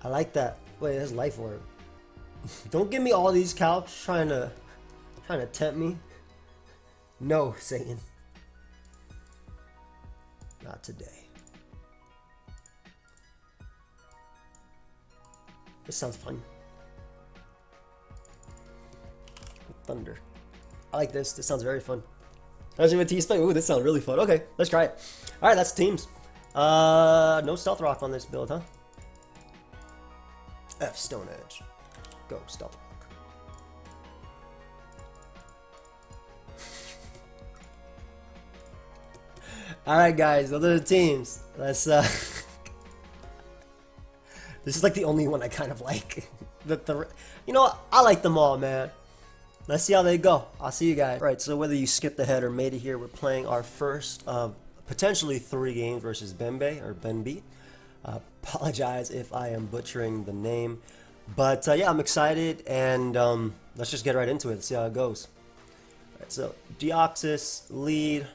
I like that. Wait, that's Life Orb. Don't give me all these calcs trying to tempt me. No, Satan. Not today. This sounds fun. Thunder. I like this. This sounds very fun. Especially with T-Spike. Ooh, this sounds really fun. Okay, let's try it. Alright, that's teams. No Stealth Rock on this build, huh? F Stone Edge. Go, Stealth Rock. Alright guys, those are the teams. Let's this is like the only one I kind of like. You know what? I like them all, man. Let's see how they go. I'll see you guys. Right, so whether you skipped ahead or made it here, we're playing our first of potentially 3 games versus benbe or benbe. Apologize if I am butchering the name. But yeah, I'm excited, and let's just get right into it. Let's see how it goes. Right, so Deoxys, lead.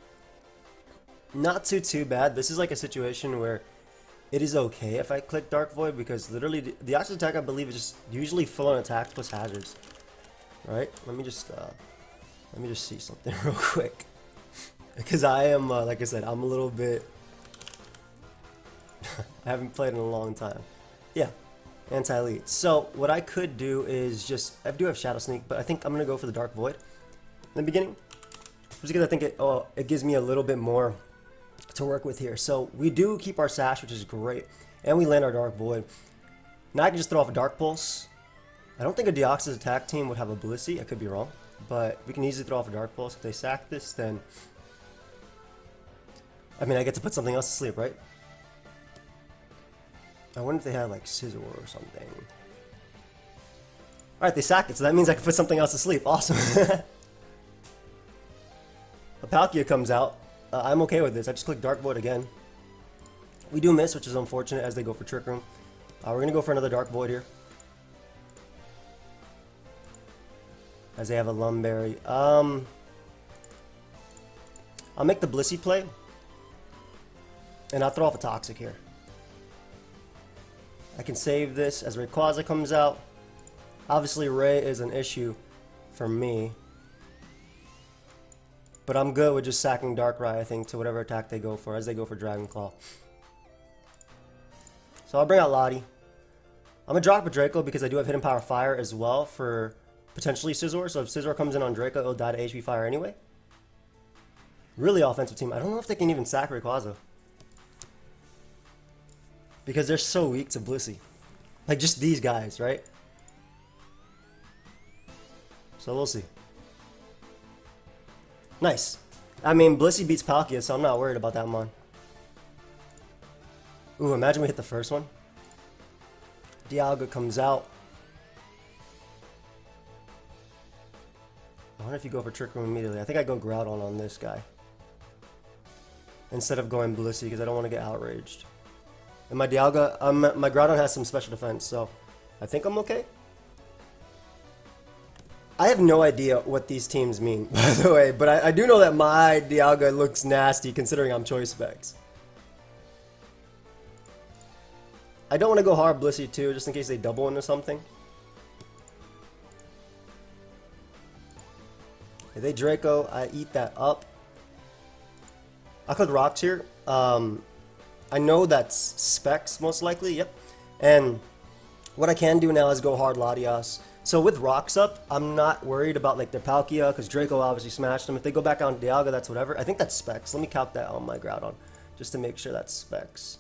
Not too bad. This is like a situation where it is okay if I click Dark Void, because literally the Deoxys attack, I believe, is just usually full on attacks plus hazards. Right? Let me just see something real quick, because I am like I said, I'm a little bit I haven't played in a long time. Yeah, anti-lead. So what I could do is just, I do have Shadow Sneak, but I think I'm gonna go for the Dark Void in the beginning, just because I think it gives me a little bit more to work with here. So we do keep our Sash, which is great, and we land our Dark Void. Now I can just throw off a Dark Pulse. I don't think a Deoxys attack team would have a Blissey. I could be wrong, but we can easily throw off a Dark Pulse. If they sack this, then I mean, I get to put something else to sleep, right? I wonder if they have like Scizor or something. Alright, they sack it, so that means I can put something else to sleep. Awesome. A Palkia comes out. I'm okay with this. I just click Dark Void again. We do miss, which is unfortunate, as they go for Trick Room. We're going to go for another Dark Void here, as they have a Lumberry. I'll make the Blissey play, and I'll throw off a Toxic here. I can save this as Rayquaza comes out. Obviously, Ray is an issue for me, but I'm good with just sacking Darkrai, I think, to whatever attack they go for, as they go for Dragon Claw. So I'll bring out Lottie. I'm going to drop a Draco because I do have Hidden Power Fire as well for potentially Scizor. So if Scizor comes in on Draco, it'll die to HP Fire anyway. Really offensive team. I don't know if they can even sack Rayquaza, because they're so weak to Blissey. Like, just these guys, right? So we'll see. Nice. I mean, Blissey beats Palkia, so I'm not worried about that mon. Ooh, imagine we hit the first one. Dialga comes out. I wonder if you go for Trick Room immediately. I think I go Groudon on this guy instead of going Blissey because I don't want to get outraged. And my Dialga, my Groudon has some special defense, so I think I'm okay. I have no idea what these teams mean, by the way, but I do know that my Dialga looks nasty considering I'm Choice Specs. I don't want to go hard Blissey too, just in case they double into something. If they Draco, I eat that up. I could Rocks here. I know that's Specs most likely, yep. And what I can do now is go hard Latias. So with Rocks up, I'm not worried about like their Palkia, because Draco obviously smashed them. If they go back on Dialga, that's whatever. I think that's Specs. Let me calc that on my Groudon, just to make sure that's Specs.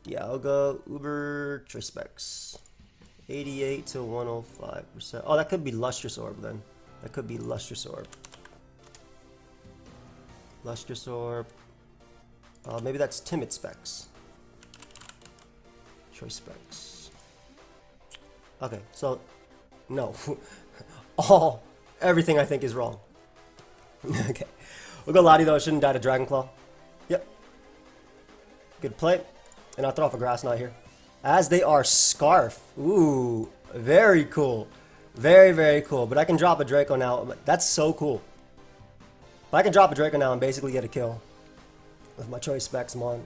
Dialga, Uber, Choice Specs. 88 to 105%. Oh, that could be Lustrous Orb then. That could be Lustrous Orb. Lustrous Orb. Maybe that's Timid Specs. Choice Specs. Okay, so no. Everything I think is wrong. Okay. We'll go Lottie though. It shouldn't die to Dragon Claw. Yep. Good play. And I'll throw off a Grass Knot here. As they are Scarf. Ooh, very cool. Very, very cool. But I can drop a Draco now. That's so cool. But I can drop a Draco now and basically get a kill with my Choice Specs mon.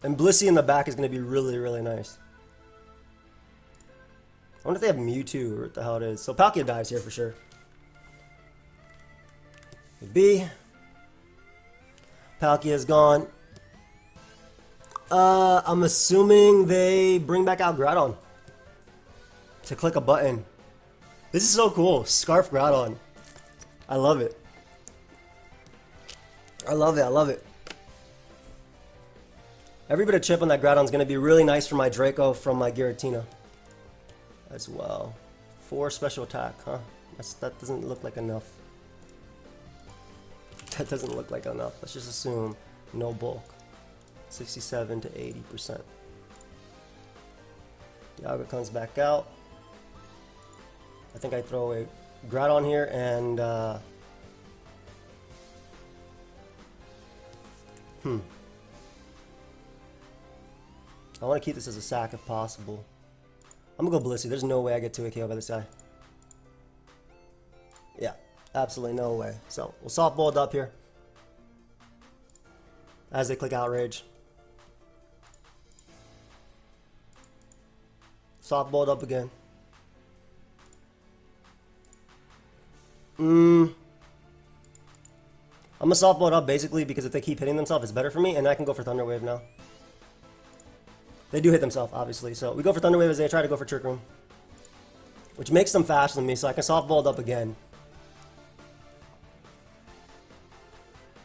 And Blissey in the back is going to be really, really nice. I wonder if they have Mewtwo or what the hell it is. So Palkia dies here for sure. B. Palkia is gone. I'm assuming they bring back out Groudon to click a button. This is so cool. Scarf Groudon. I love it. I love it. I love it. Every bit of chip on that Groudon is going to be really nice for my Draco from my Giratina as well. 4 special attack, huh? That doesn't look like enough. That doesn't look like enough. Let's just assume no bulk. 67 to 80%. Dialga comes back out. I think I throw a Groudon here and I want to keep this as a sack if possible. I'm gonna go Blissey. There's no way I get 2 KO by this guy. Yeah, absolutely no way. So we'll softball it up here as they click Outrage. Softballed up again. I'm gonna softball it up basically because if they keep hitting themselves, it's better for me, and I can go for Thunder Wave now. They do hit themselves, obviously, so we go for Thunder Wave as they try to go for Trick Room, which makes them faster than me, so I can softball it up again.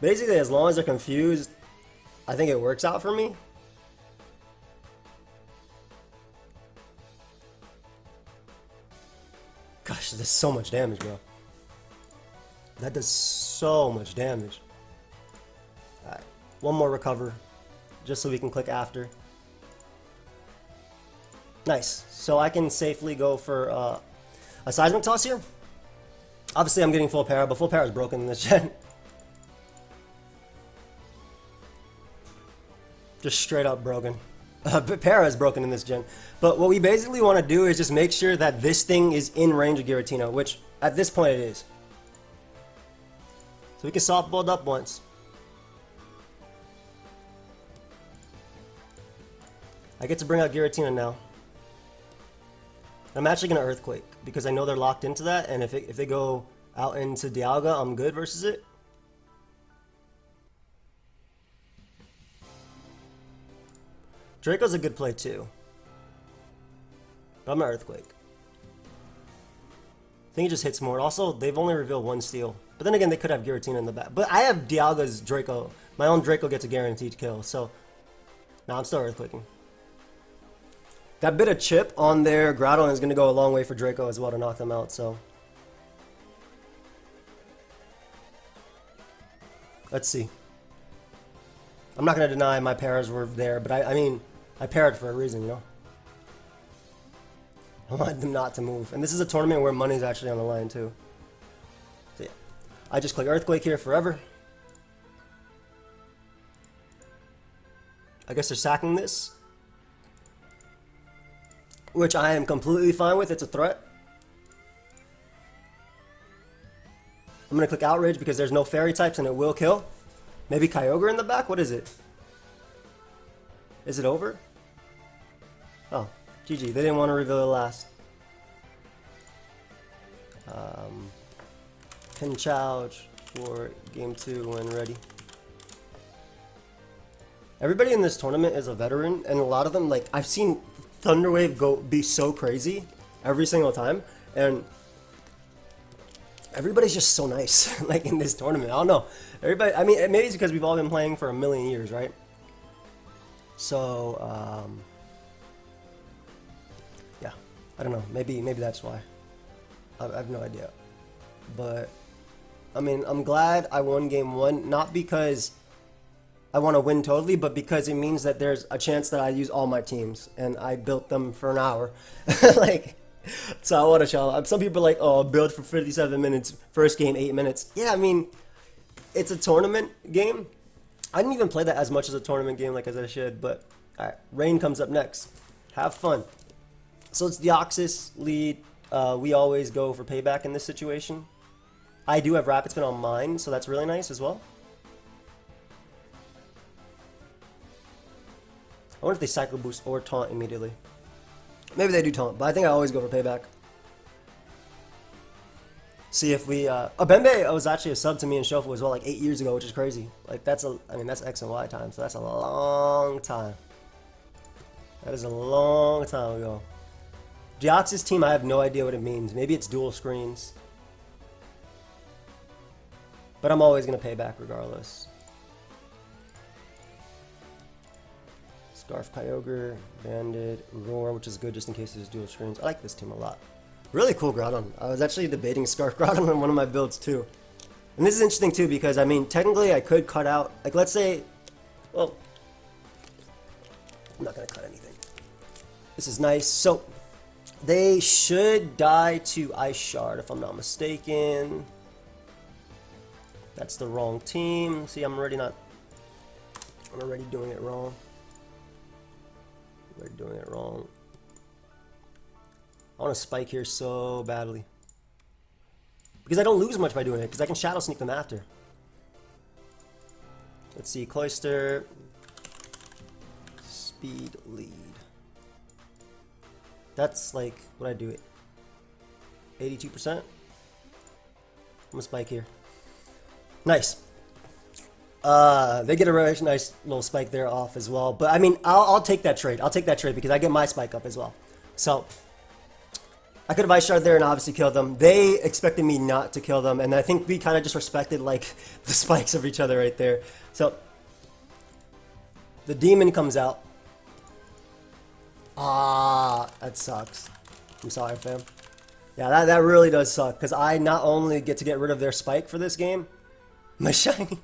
Basically, as long as they're confused, I think it works out for me. Gosh, that does so much damage, bro. That does so much damage. Alright, one more recover, just so we can click after. Nice. So I can safely go for a Seismic Toss here. Obviously, I'm getting full para, but full para is broken in this gen. Just straight up broken. Para is broken in this gen. But what we basically want to do is just make sure that this thing is in range of Giratina, which at this point it is. So we can softball it up once. I get to bring out Giratina now. I'm actually going to Earthquake because I know they're locked into that, and if they go out into Dialga, I'm good versus it. Draco's a good play too. But I'm going to Earthquake. I think it just hits more. Also, they've only revealed 1 steal. But then again, they could have Giratina in the back. But I have Dialga's Draco. My own Draco gets a guaranteed kill, so now I'm still Earthquaking. That bit of chip on their Groudon is going to go a long way for Draco as well to knock them out, so. Let's see. I'm not going to deny my pairs were there, but I mean, I paired for a reason, you know? I want them not to move. And this is a tournament where money's actually on the line, too. So yeah. I just click Earthquake here forever. I guess they're sacking this, which I am completely fine with. It's a threat. I'm going to click Outrage because there's no fairy types and it will kill. Maybe Kyogre in the back? What is it? Is it over? Oh, GG. They didn't want to reveal the last. Pinchouch for game 2 when ready. Everybody in this tournament is a veteran, and a lot of them, like, I've seen Thunderwave be so crazy every single time, and everybody's just so nice, like, in this tournament. I don't know. Everybody, I mean, maybe it's because we've all been playing for a million years, right? So, yeah, I don't know. Maybe that's why. I have no idea. But, I mean, I'm glad I won game 1, not because I want to win totally, but because it means that there's a chance that I use all my teams, and I built them for an hour. Like, so I want to challenge. Some people are like, oh, build for 57 minutes, first game 8 minutes. Yeah, I mean, it's a tournament game. I didn't even play that as much as a tournament game like as I should, but all right, Rain comes up next. Have fun. So it's Deoxys lead. We always go for payback in this situation. I do have Rapid Spin on mine, so that's really nice as well. I wonder if they Cycle Boost or Taunt immediately. Maybe they do Taunt, but I think I always go for payback. See if we... benbe was actually a sub to me in Shuffle as well, like 8 years ago, which is crazy. Like, that's a... I mean, that's X and Y time, so that's a long time. That is a long time ago. Deoxys team, I have no idea what it means. Maybe it's dual screens. But I'm always going to pay back regardless. Scarf Kyogre, Banded, Roar, which is good just in case there's dual screens. I like this team a lot. Really cool Groudon. I was actually debating Scarf Groudon on one of my builds too. And this is interesting too because, I mean, technically I could cut out, like let's say, well, I'm not going to cut anything. This is nice. So, they should die to Ice Shard if I'm not mistaken. That's the wrong team. See, I'm already doing it wrong. We're doing it wrong. I want to spike here so badly. Because I don't lose much by doing it, because I can Shadow Sneak them after. Let's see, Cloyster. Speed lead. That's like, what I do it? 82%? I'm gonna spike here. Nice. They get a really nice little spike there off as well. But I mean, I'll take that trade. I'll take that trade because I get my spike up as well. So I could have Ice Shard there and obviously killed them. They expected me not to kill them, and I think we kind of just respected like the spikes of each other right there. So the demon comes out. Ah, that sucks. I'm sorry, fam. Yeah, that really does suck because I not only get to get rid of their spike for this game, my shiny.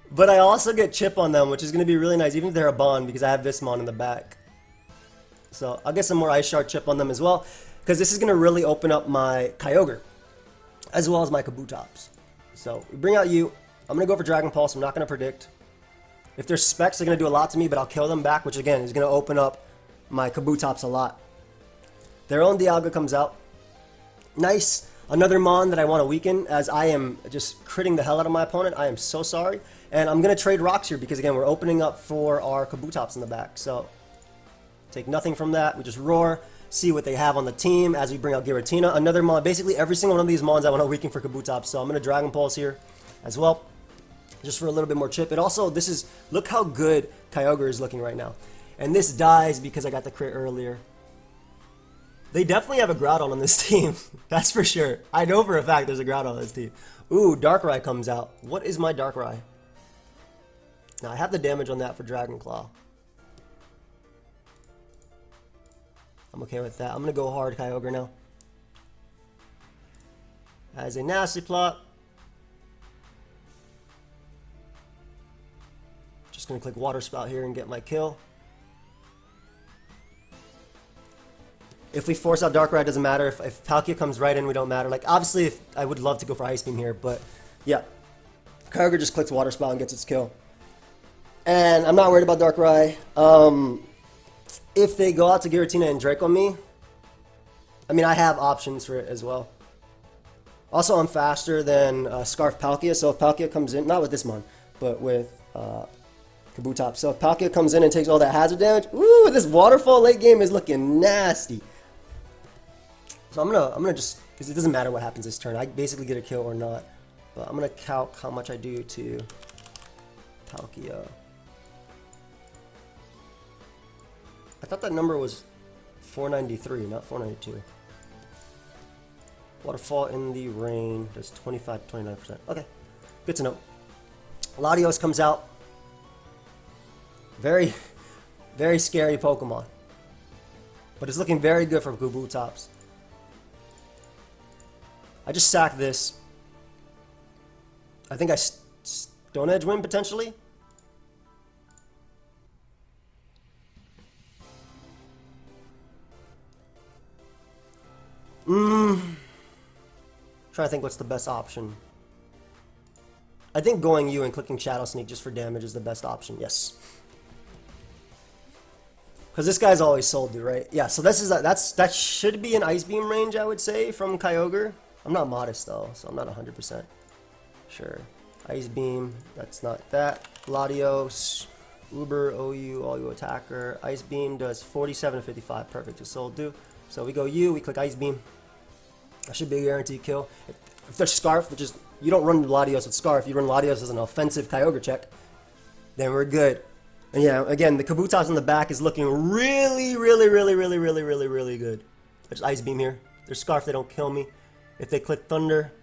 But I also get chip on them, which is going to be really nice, even if they're a bond, because I have this mon in the back. So I'll get some more Ice Shard chip on them as well, because this is going to really open up my Kyogre, as well as my Kabutops. So we bring out you. I'm going to go for Dragon Pulse. I'm not going to predict. If they're specs, they're going to do a lot to me, but I'll kill them back, which again is going to open up my Kabutops a lot. Their own Dialga comes out. Nice. Another Mon that I want to weaken, as I am just critting the hell out of my opponent. I am so sorry. And I'm going to trade rocks here because, again, we're opening up for our Kabutops in the back. So, take nothing from that. We just roar, see what they have on the team as we bring out Giratina. Another Mon. Basically, every single one of these Mons I want to weaken for Kabutops. So, I'm going to Dragon Pulse here as well, just for a little bit more chip. It also, this is, look how good Kyogre is looking right now. And this dies because I got the crit earlier. They definitely have a Groudon on this team. That's for sure. I know for a fact there's a Groudon on this team. Ooh, Darkrai comes out. What is my Darkrai? Now, I have the damage on that for Dragon Claw. I'm okay with that. I'm gonna go hard Kyogre now. That is a nasty plot. Just gonna click Water Spout here and get my kill. If we force out Darkrai, it doesn't matter. If Palkia comes right in, we don't matter. Like, obviously, I would love to go for Ice Beam here, but yeah. Kyogre just clicks Water Spout and gets its kill. And I'm not worried about Darkrai. If they go out to Giratina and Draco me, I mean, I have options for it as well. Also, I'm faster than Scarf Palkia, so if Palkia comes in, not with this mon, but with Kabutops. So if Palkia comes in and takes all that hazard damage, ooh, this waterfall late game is looking nasty. So I'm gonna just, because it doesn't matter what happens this turn, I basically get a kill or not. But I'm gonna calc how much I do to Palkia. I thought that number was 493, not 492. Waterfall in the rain does 25 to 29%. Okay, good to know. Latios comes out. Very, very scary Pokemon. But it's looking very good for Kabutops. I just sack this. I think I Stone Edge win potentially. Trying to think what's the best option. I think going you and clicking Shadow Sneak just for damage is the best option. Yes. Because this guy's always sold to, right? Yeah, so this is that should be an Ice Beam range, I would say, from Kyogre. I'm not modest though, so I'm not 100% sure. Ice Beam, that's not that. Latios, Uber, OU, all you attacker. Ice Beam does 47 to 55, perfect to sold to. So we go you, we click Ice Beam. That should be a guaranteed kill. If there's Scarf, which is, you don't run Latios with Scarf, you run Latios as an offensive Kyogre check, then we're good. And yeah, again, the Kabutops in the back is looking really good. There's Ice Beam here. There's Scarf, they don't kill me. If they click Thunder,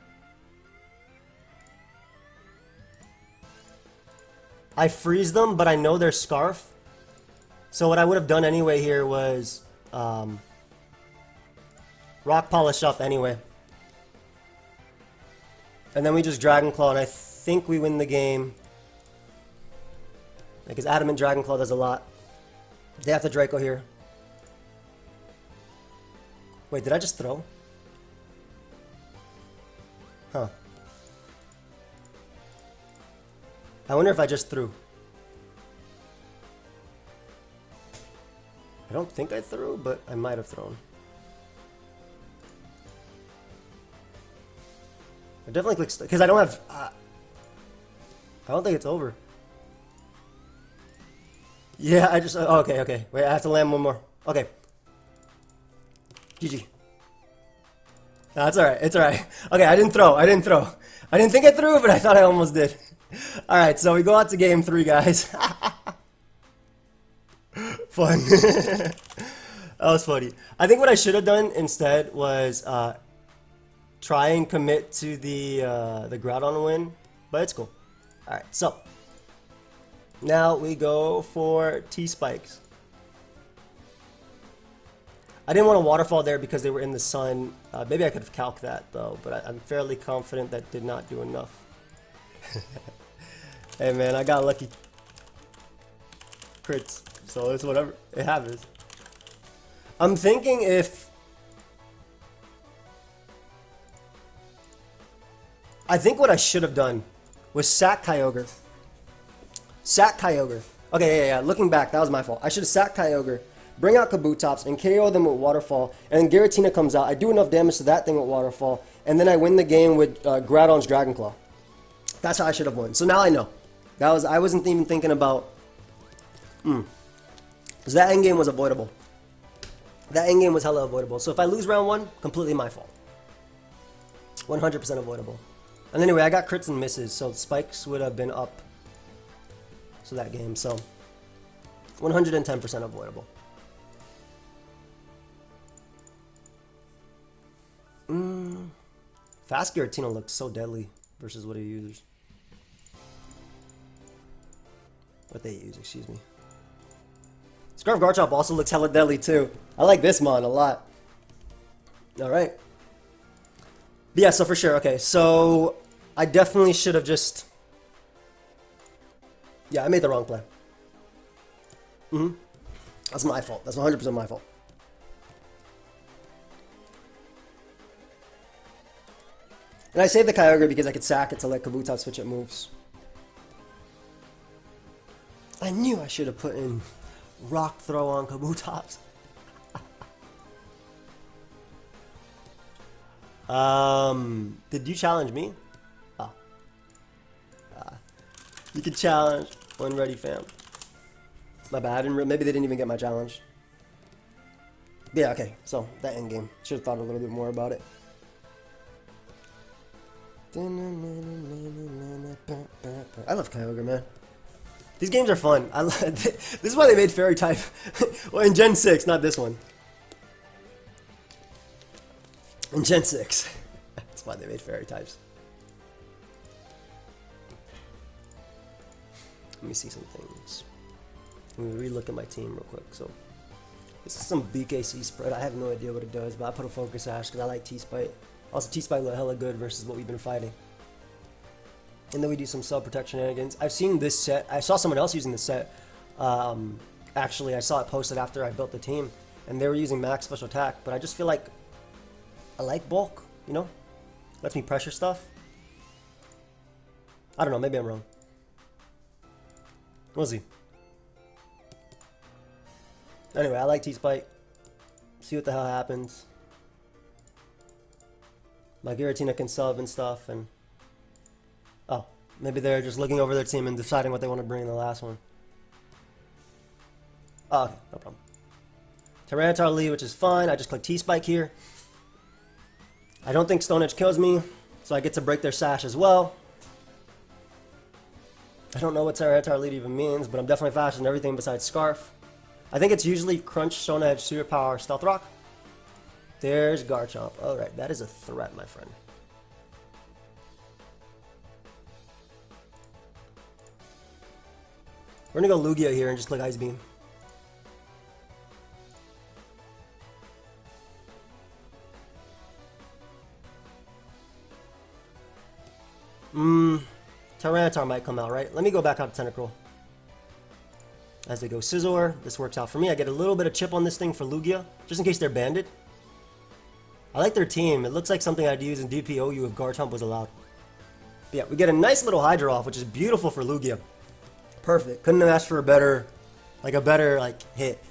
I freeze them, but I know they're Scarf. So what I would have done anyway here was Rock Polish up anyway. And then we just Dragon Claw, and I think we win the game. Because Adamant Dragon Claw does a lot. They have to Draco here. Wait, did I just throw? Huh. I wonder if I just threw. I don't think I threw, but I might have thrown. I definitely clicked, because I don't have, I don't think it's over. Yeah, I just, oh, okay. Wait, I have to land one more. Okay. GG. No, it's alright, it's alright. Okay, I didn't throw. I didn't think I threw, but I thought I almost did. Alright, so we go out to game 3, guys. Fun. That was funny. I think what I should have done instead was try and commit to the Groudon win, but it's cool. Alright, so now we go for T-Spikes. I didn't want a waterfall there because they were in the sun. Maybe I could have calced that though, but I'm fairly confident that did not do enough. Hey man, I got lucky crits, so it's whatever. It happens. I'm thinking if... I think what I should have done was sack Kyogre. Sack Kyogre. Okay, yeah. Looking back, that was my fault. I should have sacked Kyogre, bring out Kabutops, and KO them with Waterfall, and then Giratina comes out. I do enough damage to that thing with Waterfall, and then I win the game with Groudon's Dragon Claw. That's how I should have won. So now I know. I wasn't even thinking about... Because that endgame was avoidable. That endgame was hella avoidable. So if I lose round 1, completely my fault. 100% avoidable. And anyway, I got crits and misses, so spikes would have been up. So that game, so 110% avoidable. Fast Giratina looks so deadly versus what he uses. What they use, excuse me. Scarf Garchomp also looks hella deadly too. I like this mon a lot. All right. But yeah, so for sure. Okay, so I definitely should have just... Yeah, I made the wrong play. That's my fault. That's 100% my fault. And I saved the Kyogre because I could sack it to let Kabutops switch up moves. I knew I should have put in Rock Throw on Kabutops. Did you challenge me? Oh. You can challenge when ready, fam. My bad. Maybe they didn't even get my challenge. But yeah, okay. So, that end game. Should have thought a little bit more about it. I love Kyogre, man. These games are fun. This is why they made Fairy type. Well, in Gen 6, not this one. In Gen 6. That's why they made Fairy types. Let me see some things. Let me re-look at my team real quick. So, this is some BKC spread. I have no idea what it does, but I put a Focus Sash because I like T-Spite. Also, T-Spite look hella good versus what we've been fighting. And then we do some sub-protection shenanigans. I've seen this set. I saw someone else using this set. Actually, I saw it posted after I built the team. And they were using max special attack. But I just feel like I like bulk, you know? Lets me pressure stuff. I don't know. Maybe I'm wrong. We'll see. Anyway, I like T-Spite. See what the hell happens. My Giratina can sub and stuff, and... Oh, maybe they're just looking over their team and deciding what they want to bring in the last one. Oh, okay, no problem. Tyranitar lead, which is fine. I just click T-Spike here. I don't think Stone Edge kills me, so I get to break their Sash as well. I don't know what Tyranitar lead even means, but I'm definitely faster than everything besides Scarf. I think it's usually Crunch, Stone Edge, Superpower, Stealth Rock. There's Garchomp. Alright, that is a threat, my friend. We're gonna go Lugia here and just click Ice Beam. Tyranitar might come out, right? Let me go back out to Tentacruel. As they go Scizor, this works out for me. I get a little bit of chip on this thing for Lugia, just in case they're banded. I like their team. It looks like something I'd use in DPOU if Garchomp was allowed. But yeah, we get a nice little Hydro off, which is beautiful for Lugia. Perfect. Couldn't have asked for a better hit.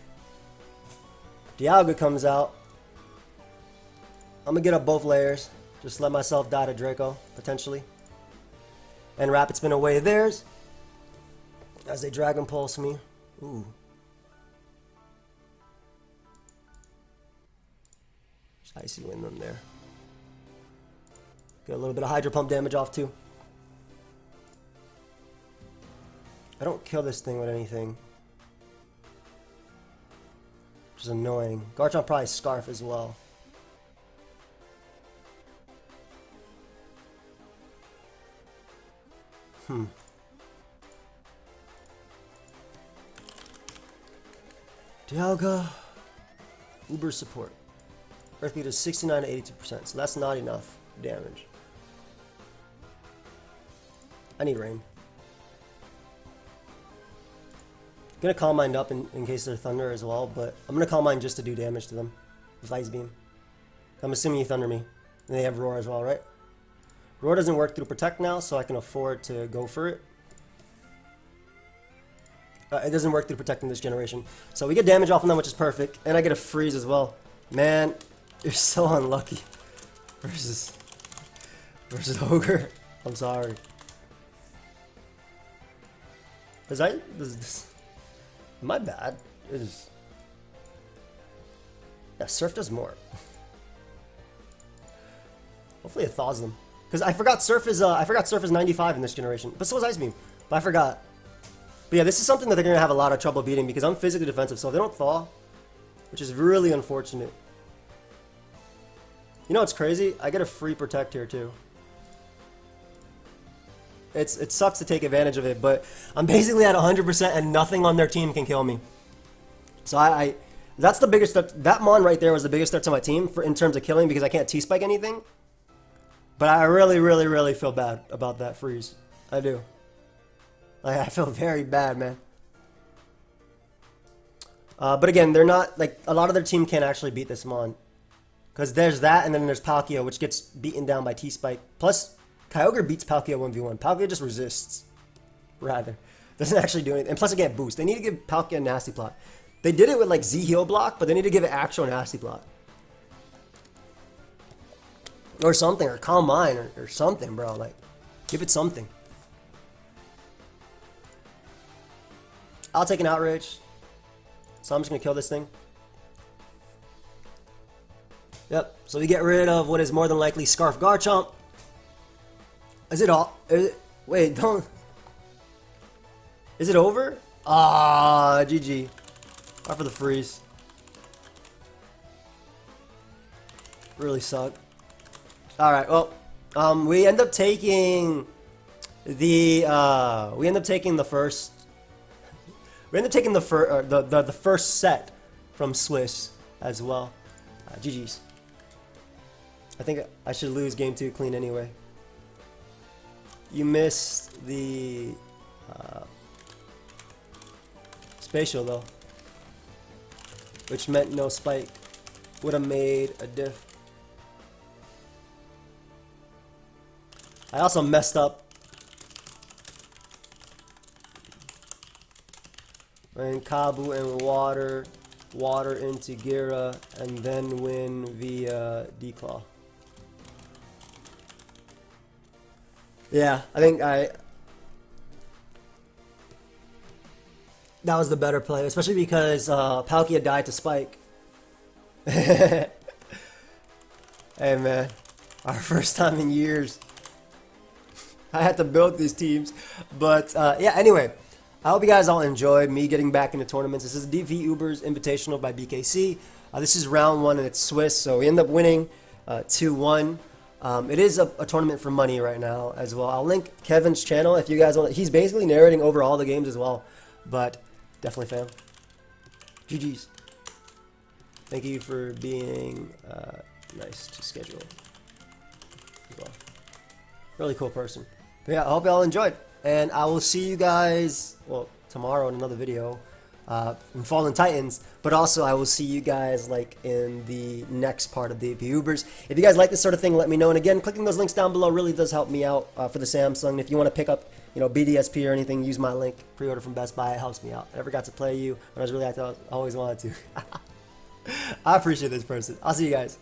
Dialga comes out. I'm gonna get up both layers. Just let myself die to Draco, potentially. And Rapid Spin away theirs. As they Dragon Pulse me. Ooh. Icy Wind them there. Get a little bit of Hydro Pump damage off too. I don't kill this thing with anything. Which is annoying. Garchomp probably Scarf as well. Dialga. Uber support. Earth beat is 69 to 82%, so that's not enough damage. I need rain. Gonna Calm Mind up in case they're Thunder as well, but I'm gonna Calm Mind just to do damage to them with Ice Beam. I'm assuming you Thunder me. And they have Roar as well, right? Roar doesn't work through Protect now, so I can afford to go for it. It doesn't work through Protecting this generation. So we get damage off of them, which is perfect. And I get a Freeze as well. Man, you're so unlucky. Versus Ogre. I'm sorry. My bad. It is. Yeah, Surf does more. Hopefully it thaws them. Because I forgot Surf is 95 in this generation. But so is Ice Beam. But I forgot. But yeah, this is something that they're gonna have a lot of trouble beating because I'm physically defensive, so if they don't thaw, which is really unfortunate. You know what's crazy? I get a free Protect here too. It sucks to take advantage of it, but I'm basically at 100% and nothing on their team can kill me. So I That's the biggest threat. That Mon right there was the biggest threat to my team in terms of killing because I can't T-spike anything. But I really, really, really feel bad about that freeze. I do. Like, I feel very bad, man. But again, they're not, like, a lot of their team can't actually beat this Mon. Because there's that, and then there's Palkia, which gets beaten down by T-spike. Plus, Kyogre beats Palkia 1v1. Palkia just resists, rather. Doesn't actually do anything. And plus, it can't boost. They need to give Palkia a nasty plot. They did it with, like, Z-Heal block, but they need to give it actual nasty plot. Or something, or Calm Mind, or something, bro. Like, give it something. I'll take an Outrage. So I'm just going to kill this thing. Yep, so we get rid of what is more than likely Scarf Garchomp. Is it all? Wait, don't. Is it over? Ah, GG. Off for the freeze. Really suck. Alright, well, we end up taking the, first. We end up taking the first set from Swiss as well. GG's. I think I should lose game 2 clean anyway. You missed the spatial though, which meant no spike. Would have made a diff. I also messed up. And Kabu and water into Gira, and then win via Declaw. Yeah, I think that was the better play, especially because Palkia died to Spike. Hey man, our first time in years. I had to build these teams, but yeah. Anyway, I hope you guys all enjoyed me getting back into tournaments. This is DPP UBERS Invitational by BKC. This is round 1 and it's Swiss, so we end up winning 2-1. It is a tournament for money right now as well. I'll link Kevin's channel if you guys want. He's basically narrating over all the games as well, but definitely fam. GG's. Thank you for being nice to schedule as well. Really cool person. But yeah, I hope y'all enjoyed. And I will see you guys, well, tomorrow in another video in Fallen Titans. But also, I will see you guys like in the next part of the DPP Ubers. If you guys like this sort of thing, let me know. And again, clicking those links down below really does help me out for the Samsung. If you want to pick up, you know, BDSP or anything, use my link. Pre-order from Best Buy. It helps me out. I never got to play you, but I was really active. I always wanted to. I appreciate this person. I'll see you guys.